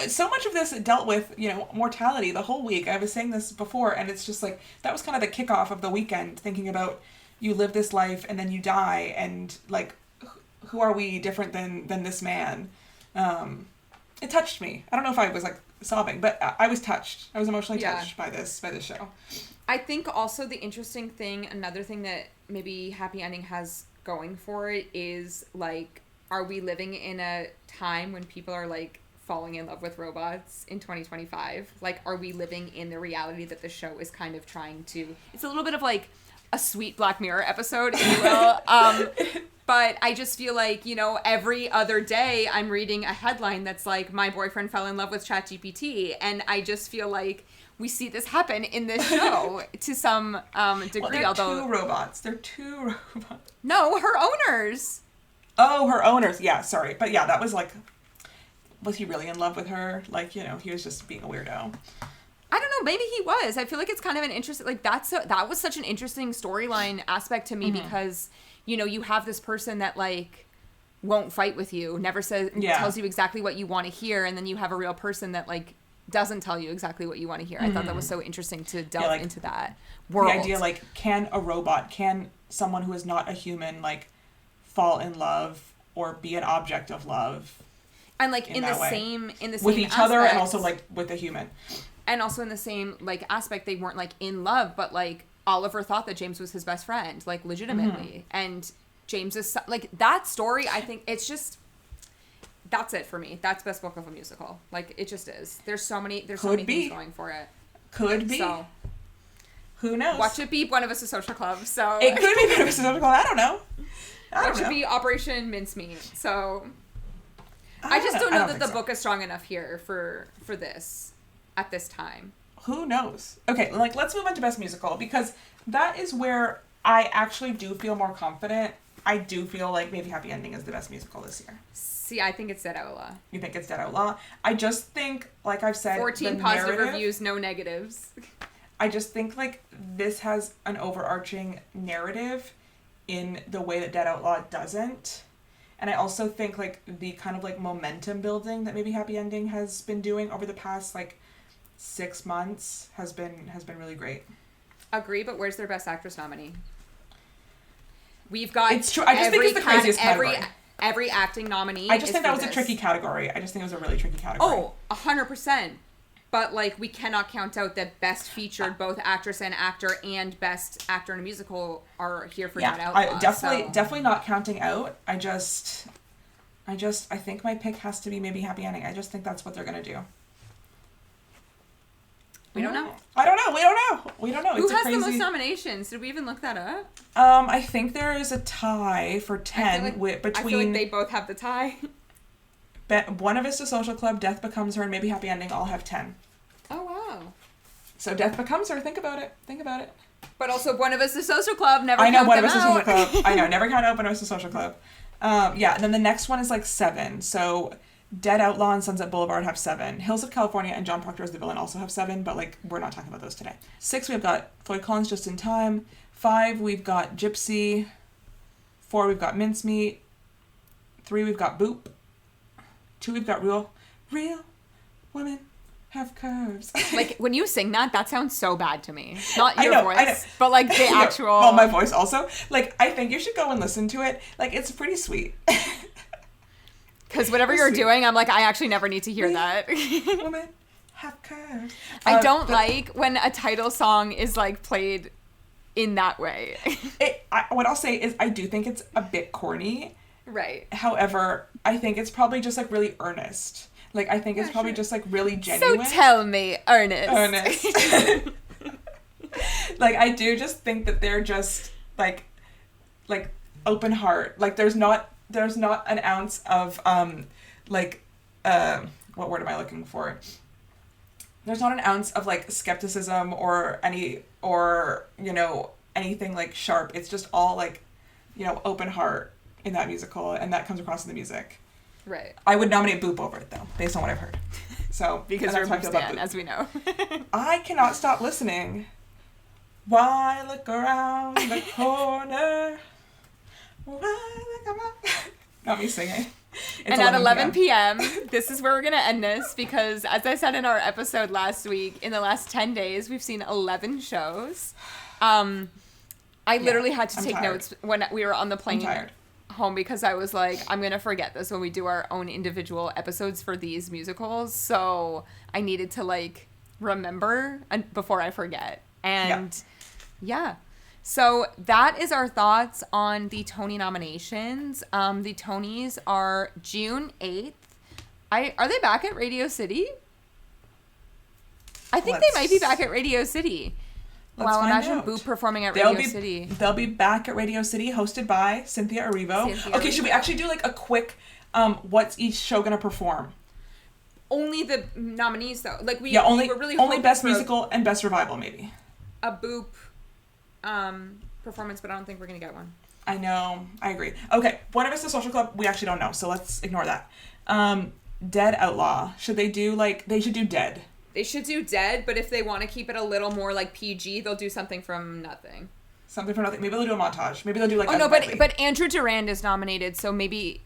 [SPEAKER 1] so much of this dealt with, you know, mortality the whole week. I was saying this before, and it's just, like, that was kind of the kickoff of the weekend, thinking about you live this life, and then you die, and, like... Who are we different than this man? It touched me. I don't know if I was, like, sobbing, but I was touched. I was emotionally touched by this show.
[SPEAKER 2] I think also the interesting thing, another thing that maybe Happy Ending has going for it is, like, are we living in a time when people are, like, falling in love with robots in 2025? Like, are we living in the reality that the show is kind of trying to... It's a little bit of, like, a sweet Black Mirror episode, if you will. But I just feel like, you know, every other day I'm reading a headline that's like, my boyfriend fell in love with ChatGPT. And I just feel like we see this happen in this show to some degree.
[SPEAKER 1] Well, they're 2 robots.
[SPEAKER 2] No, her owners.
[SPEAKER 1] Oh, her owners. Yeah, sorry. But yeah, that was like, was he really in love with her? Like, you know, he was just being a weirdo.
[SPEAKER 2] I don't know. Maybe he was. I feel like it's kind of an interesting, like, that was such an interesting storyline aspect to me because... You know, you have this person that, like, won't fight with you, never tells you exactly what you want to hear, and then you have a real person that, like, doesn't tell you exactly what you want to hear. I thought that was so interesting to delve into that world.
[SPEAKER 1] The idea, like, can someone who is not a human, like, fall in love or be an object of love?
[SPEAKER 2] And, like, in the same
[SPEAKER 1] with each other and also, like, with a human.
[SPEAKER 2] And also in the same, like, aspect, they weren't, like, in love, but, like, Oliver thought that James was his best friend, like, legitimately. And James is, like, that story, I think, it's just, that's it for me. That's Best Book of a Musical. Like, it just is. There's so many things going for it.
[SPEAKER 1] Could be. So, who knows?
[SPEAKER 2] Watch it be One of Us a Social Club, so.
[SPEAKER 1] It could be One of Us a Social Club, I don't know.
[SPEAKER 2] Watch it be Operation Mincemeat, so. I just don't know that the book is strong enough here for this, at this time.
[SPEAKER 1] Who knows? Okay, like, let's move on to Best Musical, because that is where I actually do feel more confident. I do feel like maybe Happy Ending is the best musical this year.
[SPEAKER 2] See, I think it's Dead Outlaw.
[SPEAKER 1] You think it's Dead Outlaw? I just think, like I've said,
[SPEAKER 2] 14 positive reviews, no negatives.
[SPEAKER 1] I just think, like, this has an overarching narrative in the way that Dead Outlaw doesn't. And I also think, like, the kind of, like, momentum building that maybe Happy Ending has been doing over the past, like, 6 months has been really great.
[SPEAKER 2] Agree, but where's their Best Actress nominee? We've got...
[SPEAKER 1] It's true. I just think it's the craziest category.
[SPEAKER 2] Every acting nominee.
[SPEAKER 1] I just think that was a tricky category. I just think it was a really tricky category.
[SPEAKER 2] Oh, 100%. But, like, we cannot count out that Best Featured, both actress and actor, and Best Actor in a Musical are here for Dead Outlaw.
[SPEAKER 1] Definitely not counting out. I think my pick has to be maybe Happy Ending. I just think that's what they're going to do.
[SPEAKER 2] We don't know.
[SPEAKER 1] I don't know. We don't know.
[SPEAKER 2] Who has the most nominations? Did we even look that up?
[SPEAKER 1] I think there is a tie for 10 between...
[SPEAKER 2] I feel like they both have the tie.
[SPEAKER 1] Buena Vista Social Club, Death Becomes Her, and maybe Happy Ending all have 10.
[SPEAKER 2] Oh, wow.
[SPEAKER 1] So Death Becomes Her. Think about it.
[SPEAKER 2] But also Buena Vista Social Club, never
[SPEAKER 1] count them out.
[SPEAKER 2] I know, Buena Vista Social
[SPEAKER 1] Club. I know, never count out Buena Vista Social Club. Yeah, and then the next one is like 7. So Dead Outlaw and Sunset Boulevard have 7. Hills of California and John Proctor as the Villain also have 7, but like we're not talking about those today. 6, we've got Floyd Collins, Just in Time. 5, we've got Gypsy. 4, we've got Mincemeat. 3, we've got Boop. 2, we've got Real Women Have Curves.
[SPEAKER 2] Like, when you sing that sounds so bad to me. Not your voice, but like the actual...
[SPEAKER 1] Well, my voice also. Like, I think you should go and listen to it. Like, it's pretty sweet.
[SPEAKER 2] Because whatever you're doing, I'm like, I actually never need to hear that.
[SPEAKER 1] Women have curves.
[SPEAKER 2] I don't like when a title song is like played in that way.
[SPEAKER 1] What I'll say is I do think it's a bit corny.
[SPEAKER 2] Right.
[SPEAKER 1] However, I think it's probably just like really earnest. Like, I think it's probably just like really genuine.
[SPEAKER 2] So tell me, Ernest.
[SPEAKER 1] Like, I do just think that they're just like open heart. Like, there's not an ounce of what word am I looking for? There's not an ounce of like skepticism or anything like sharp. It's just all like, open heart in that musical, and that comes across in the music.
[SPEAKER 2] Right.
[SPEAKER 1] I would nominate Boop over it though, based on what I've heard. So
[SPEAKER 2] because you're a Boop fan, as we know.
[SPEAKER 1] I cannot stop listening. Why look around the corner? Not me singing.
[SPEAKER 2] And at 11 p.m., this is where we're going to end this, because as I said in our episode last week, in the last 10 days, we've seen 11 shows. I literally had to take notes when we were on the plane home, because I was like, I'm going to forget this when we do our own individual episodes for these musicals. So I needed to like remember before I forget. And yeah. So that is our thoughts on the Tony nominations. The Tonys are June 8th. Are they back at Radio City? I think they might be back at Radio City. Wow, imagine Boop performing at Radio City.
[SPEAKER 1] They'll be back at Radio City, hosted by Cynthia Erivo. Should we actually do like a quick, what's each show gonna perform?
[SPEAKER 2] Only the nominees though. Like we were really
[SPEAKER 1] only Best Musical and Best Revival maybe.
[SPEAKER 2] A Boop performance, but I don't think we're gonna get one.
[SPEAKER 1] I know. I agree. Okay, Buena Vista Social Club, we actually don't know, so let's ignore that. Dead Outlaw. Should they do they should do Dead.
[SPEAKER 2] They should do Dead, but if they want to keep it a little more like PG, they'll do Something from Nothing.
[SPEAKER 1] Something from Nothing. Maybe they'll do a montage. Maybe they'll do like.
[SPEAKER 2] Oh no, but Andrew Durand is nominated, so maybe.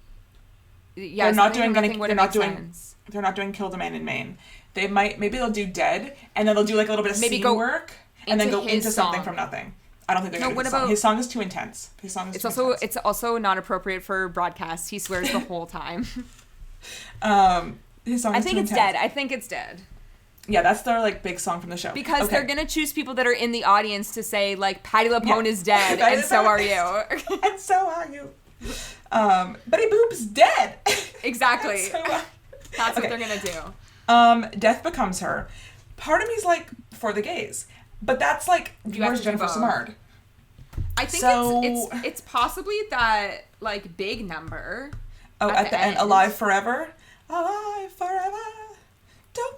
[SPEAKER 2] Yeah,
[SPEAKER 1] they're not doing They're not doing Kill the Man in Maine. Maybe they'll do Dead, and then they'll do like a little bit of scene work, and then go into Something from Nothing. I don't think they're going to do the song. His song is too intense. It's
[SPEAKER 2] also not appropriate for broadcast. He swears the whole time.
[SPEAKER 1] His song. I think it's
[SPEAKER 2] Dead. I think it's Dead.
[SPEAKER 1] Yeah, that's their like big song from the show.
[SPEAKER 2] Because they're gonna choose people that are in the audience to say like Patti LuPone is dead, and so are you.
[SPEAKER 1] And so are you. Betty Boop's dead.
[SPEAKER 2] Exactly. That's what they're gonna do.
[SPEAKER 1] Death Becomes Her. Part of me's like for the gays, but that's like where's Jennifer Simard?
[SPEAKER 2] I think it's possibly that like big number.
[SPEAKER 1] Oh, at the end, Alive Forever. Alive Forever. Don't.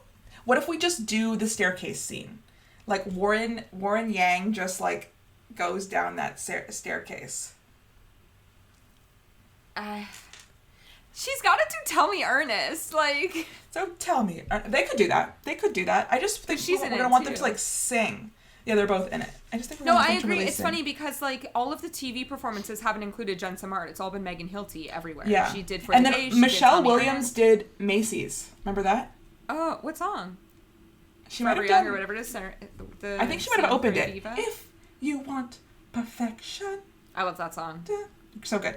[SPEAKER 1] What if we just do the staircase scene? Like Warren Yang just like goes down that staircase.
[SPEAKER 2] She's got to do Tell Me Ernest, like.
[SPEAKER 1] So tell me, they could do that. I just think we're gonna want them to like sing. Yeah, they're both in it. I just think we're gonna want them to really
[SPEAKER 2] It's
[SPEAKER 1] sing.
[SPEAKER 2] funny because like all of the TV performances haven't included Jen Samart. It's all been Megan Hilty everywhere.
[SPEAKER 1] Yeah,
[SPEAKER 2] she did
[SPEAKER 1] and then Michelle Williams did Macy's. Remember that?
[SPEAKER 2] Oh, what song?
[SPEAKER 1] She might have
[SPEAKER 2] done,
[SPEAKER 1] done,
[SPEAKER 2] or whatever it is.
[SPEAKER 1] I think she might have opened it. Viva? If you want perfection.
[SPEAKER 2] I love that song.
[SPEAKER 1] So good.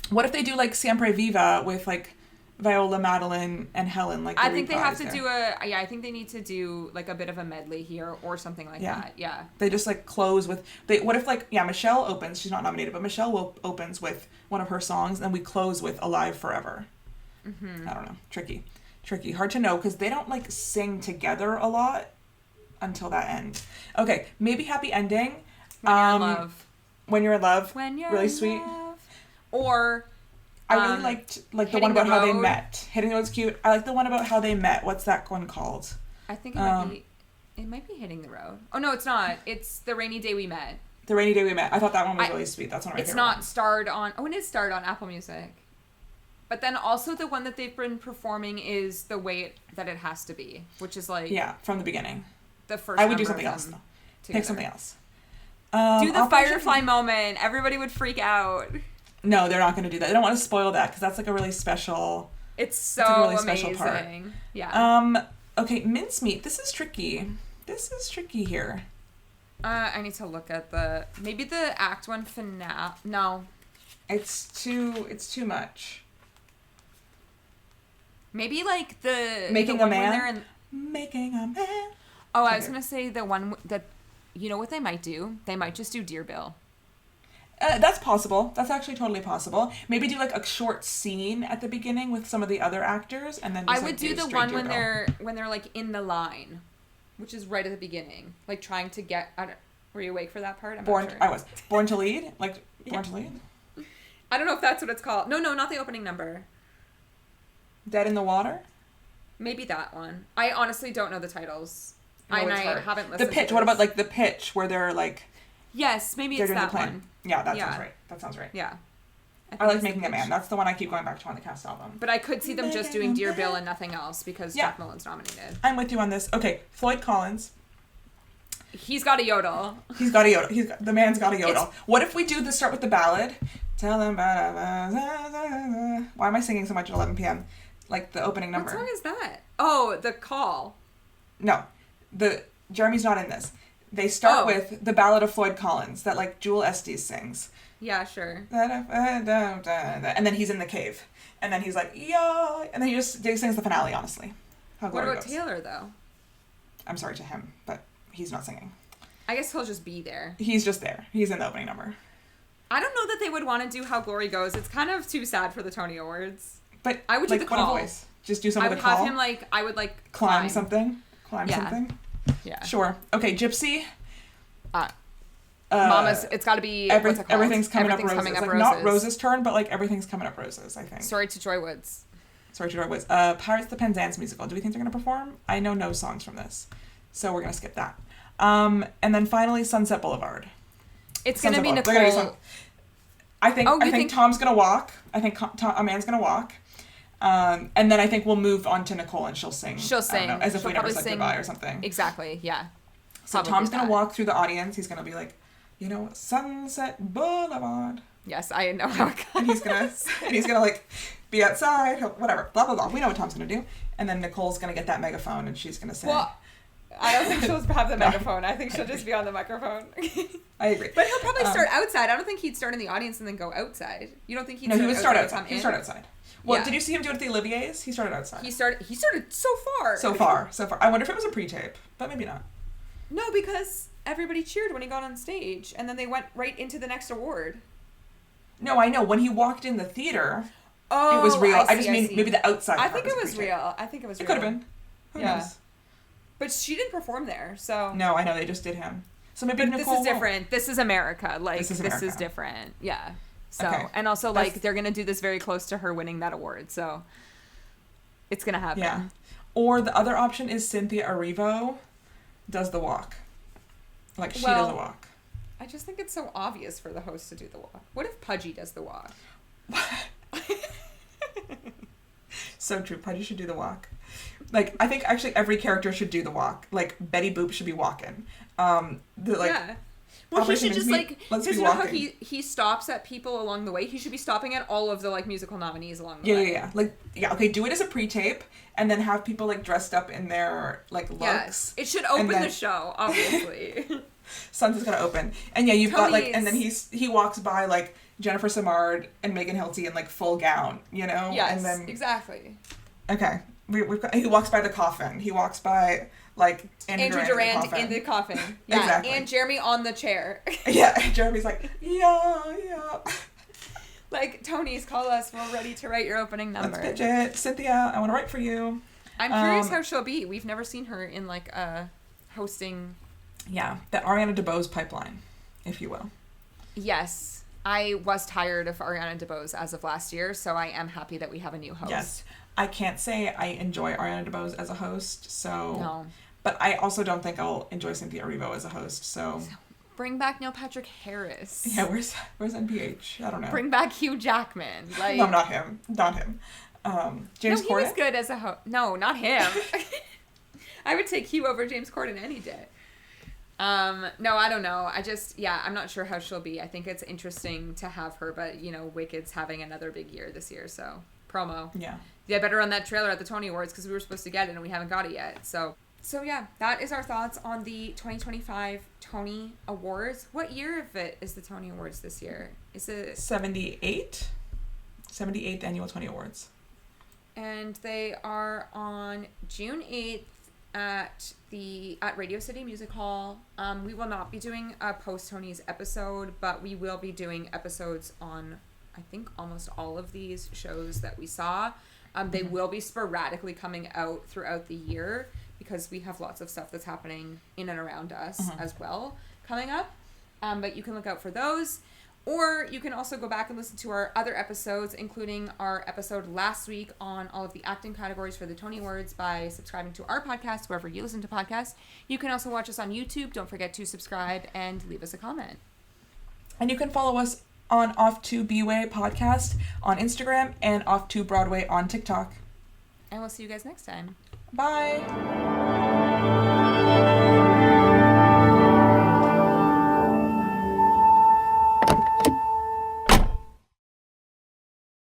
[SPEAKER 1] What if they do like Siempre Viva with like Viola, Madeline, and Helen? Like
[SPEAKER 2] I think they have to do I think they need to do like a bit of a medley here or something like that. Yeah. They
[SPEAKER 1] just like close with what if like Michelle opens, she's not nominated, but Michelle opens with one of her songs and then we close with Alive Forever. Mm-hmm. I don't know. Tricky. Hard to know because they don't like sing together a lot until that end. Okay, maybe happy ending.
[SPEAKER 2] When You're in Love.
[SPEAKER 1] When You're in Love.
[SPEAKER 2] When You're
[SPEAKER 1] really
[SPEAKER 2] in
[SPEAKER 1] sweet.
[SPEAKER 2] Love. Or
[SPEAKER 1] I really liked like the one about how they met. Hitting the Road's cute. I like the one about how they met. What's that one called?
[SPEAKER 2] I think it might be Hitting the Road. Oh no, it's not. It's The Rainy Day We Met.
[SPEAKER 1] The Rainy Day We Met. I thought that one was really sweet. That's one of my favorite.
[SPEAKER 2] It's not starred on. Oh, it is starred on Apple Music. But then also the one that they've been performing is The Way That It Has to Be, which is like
[SPEAKER 1] from the beginning.
[SPEAKER 2] The first.
[SPEAKER 1] I would do something else though. Pick something else.
[SPEAKER 2] Do the Firefly moment. Everybody would freak out.
[SPEAKER 1] No, they're not going to do that. They don't want to spoil that because that's like a really special.
[SPEAKER 2] It's so like a really
[SPEAKER 1] amazing. Special part.
[SPEAKER 2] Yeah.
[SPEAKER 1] Okay, mincemeat. This is tricky here.
[SPEAKER 2] I need to look at maybe the Act 1 finale. No.
[SPEAKER 1] It's too much.
[SPEAKER 2] Maybe like the
[SPEAKER 1] Making
[SPEAKER 2] the
[SPEAKER 1] a Man.
[SPEAKER 2] Making a Man. Oh, I was gonna say the one that. You know what they might do? They might just do Dear Bill.
[SPEAKER 1] That's possible. That's actually totally possible. Maybe do like a short scene at the beginning with some of the other actors, and then just,
[SPEAKER 2] I would do the one when they're like in the line, which is right at the beginning, like trying to get. Were you awake for that part?
[SPEAKER 1] I was Born to Lead, like Born to Lead.
[SPEAKER 2] I don't know if that's what it's called. No, not the opening number.
[SPEAKER 1] Dead in the Water.
[SPEAKER 2] Maybe that one. I honestly don't know the titles. I haven't listened.
[SPEAKER 1] The Pitch. What about like The Pitch, where they're like?
[SPEAKER 2] Yes, maybe it's that one.
[SPEAKER 1] Yeah, that sounds right.
[SPEAKER 2] Yeah.
[SPEAKER 1] I like Making a Man. That's the one I keep going back to on the cast album.
[SPEAKER 2] But I could see them just doing Dear Bill and nothing else because Jack Mullen's nominated.
[SPEAKER 1] I'm with you on this. Okay, Floyd Collins.
[SPEAKER 2] He's got a yodel.
[SPEAKER 1] The man's got a yodel. What if we do start with the ballad? Tell them about. Why am I singing so much at 11 p.m.? Like the opening number.
[SPEAKER 2] What song is that? Oh, The Call.
[SPEAKER 1] No, Jeremy's not in this. They start with the Ballad of Floyd Collins that like Jewel Estes sings.
[SPEAKER 2] Yeah, sure.
[SPEAKER 1] And then he's in the cave. And then he's like, yeah. And then he sings the finale, honestly.
[SPEAKER 2] What about Taylor, though?
[SPEAKER 1] I'm sorry to him, but he's not singing.
[SPEAKER 2] I guess he'll just be there.
[SPEAKER 1] He's just there. He's in the opening number.
[SPEAKER 2] I don't know that they would want to do How Glory Goes. It's kind of too sad for the Tony Awards.
[SPEAKER 1] But
[SPEAKER 2] I would do The Call.
[SPEAKER 1] Voice. Just do some of the call.
[SPEAKER 2] I would have him
[SPEAKER 1] climb something. Something.
[SPEAKER 2] Yeah.
[SPEAKER 1] Sure. Okay, Gypsy.
[SPEAKER 2] Mama's. It's got to be.
[SPEAKER 1] Everything's coming up roses.
[SPEAKER 2] Coming up
[SPEAKER 1] like
[SPEAKER 2] roses.
[SPEAKER 1] Not Rose's turn, but like everything's coming up roses. I think.
[SPEAKER 2] Story to Joy Woods.
[SPEAKER 1] Pirates the Penzance musical. Do we think they're gonna perform? I know no songs from this, so we're gonna skip that. And then finally, Sunset Boulevard.
[SPEAKER 2] It's gonna be Nicole.
[SPEAKER 1] I think Tom's gonna walk. I think a man's gonna walk. And then I think we'll move on to Nicole and she'll sing.
[SPEAKER 2] She'll sing.
[SPEAKER 1] As if we never said goodbye or something.
[SPEAKER 2] Exactly, yeah.
[SPEAKER 1] So Tom's going to walk through the audience. He's going to be like, Sunset Boulevard.
[SPEAKER 2] Yes, I know how it goes.
[SPEAKER 1] And he's going to like be outside, whatever, blah, blah, blah. We know what Tom's going to do. And then Nicole's going to get that megaphone and she's going to sing.
[SPEAKER 2] Well, I don't think she'll have the megaphone. I think she'll just be on the microphone.
[SPEAKER 1] I agree.
[SPEAKER 2] But he'll probably start outside. I don't think he'd start in the audience and then go outside. You don't think he'd
[SPEAKER 1] he would start outside.
[SPEAKER 2] He'd
[SPEAKER 1] start outside. Well, did you see him do it at the Olivier's? He started outside.
[SPEAKER 2] He started so far.
[SPEAKER 1] So far. I wonder if it was a pre-tape, but maybe not.
[SPEAKER 2] No, because everybody cheered when he got on stage, and then they went right into the next award.
[SPEAKER 1] No, I know. When he walked in the theater, it was real. I just mean maybe the outside.
[SPEAKER 2] I think it was real. It
[SPEAKER 1] could have been. Who knows?
[SPEAKER 2] But she didn't perform there, so.
[SPEAKER 1] No, I know. They just did him. So maybe Nicole.
[SPEAKER 2] This is different. This is America. Like, this is different. Yeah. So, and also, like, they're going to do this very close to her winning that award, so it's going to happen.
[SPEAKER 1] Yeah. Or the other option is Cynthia Erivo does the walk. Like, she does the walk.
[SPEAKER 2] I just think it's so obvious for the host to do the walk. What if Pudgy does the walk?
[SPEAKER 1] So true. Pudgy should do the walk. Like, I think actually every character should do the walk. Like, Betty Boop should be walking. Yeah.
[SPEAKER 2] Well, he should just, because you know how
[SPEAKER 1] walking.
[SPEAKER 2] he stops at people along the way? He should be stopping at all of the, musical nominees along the way.
[SPEAKER 1] Yeah. Okay, do it as a pre-tape, and then have people, like, dressed up in their, like, looks. Yes.
[SPEAKER 2] It should open the show, obviously.
[SPEAKER 1] Sunset's gonna open. And yeah, you've got, like, and then he walks by, like, Jennifer Simard and Megan Hilty in, like, full gown, you know?
[SPEAKER 2] Yes,
[SPEAKER 1] and then,
[SPEAKER 2] exactly.
[SPEAKER 1] Okay. He walks by the coffin. He walks by, like, Andrew Durand
[SPEAKER 2] in the coffin. Yeah, exactly. And Jeremy on the chair.
[SPEAKER 1] Yeah, Jeremy's like, yeah.
[SPEAKER 2] Like, Tony's, call us. We're ready to write your opening number.
[SPEAKER 1] Let's pitch it. Cynthia, I want to write for you.
[SPEAKER 2] I'm curious how she'll be. We've never seen her in, like, a hosting.
[SPEAKER 1] Yeah, the Ariana DeBose pipeline, if you will.
[SPEAKER 2] Yes. I was tired of Ariana DeBose as of last year, so I am happy that we have a new host.
[SPEAKER 1] Yes. I can't say I enjoy Ariana DeBose as a host, so...
[SPEAKER 2] No.
[SPEAKER 1] But I also don't think I'll enjoy Cynthia Erivo as a host, so...
[SPEAKER 2] Bring back Neil Patrick Harris.
[SPEAKER 1] Yeah, where's NPH? I don't know.
[SPEAKER 2] Bring back Hugh Jackman. Like...
[SPEAKER 1] No, not him. James Corden?
[SPEAKER 2] He was good as a host. No, not him. I would take Hugh over James Corden any day. No, I don't know. I'm not sure how she'll be. I think it's interesting to have her, but, you know, Wicked's having another big year this year, so... Promo.
[SPEAKER 1] Yeah.
[SPEAKER 2] Yeah, better run that trailer at the Tony Awards because we were supposed to get it and we haven't got it yet. So yeah, that is our thoughts on the 2025 Tony Awards. What year of it is the Tony Awards this year? Is it
[SPEAKER 1] 78? 78th Annual Tony Awards.
[SPEAKER 2] And they are on June 8th at Radio City Music Hall. We will not be doing a post Tony's episode, but we will be doing episodes on, I think, almost all of these shows that we saw. They will be sporadically coming out throughout the year because we have lots of stuff that's happening in and around us as well coming up. But you can look out for those. Or you can also go back and listen to our other episodes, including our episode last week on all of the acting categories for the Tony Awards by subscribing to our podcast, wherever you listen to podcasts. You can also watch us on YouTube. Don't forget to subscribe and leave us a comment.
[SPEAKER 1] And you can follow us on Off to B-Way podcast on Instagram and Off to Broadway on TikTok.
[SPEAKER 2] And we'll see you guys next time.
[SPEAKER 1] Bye.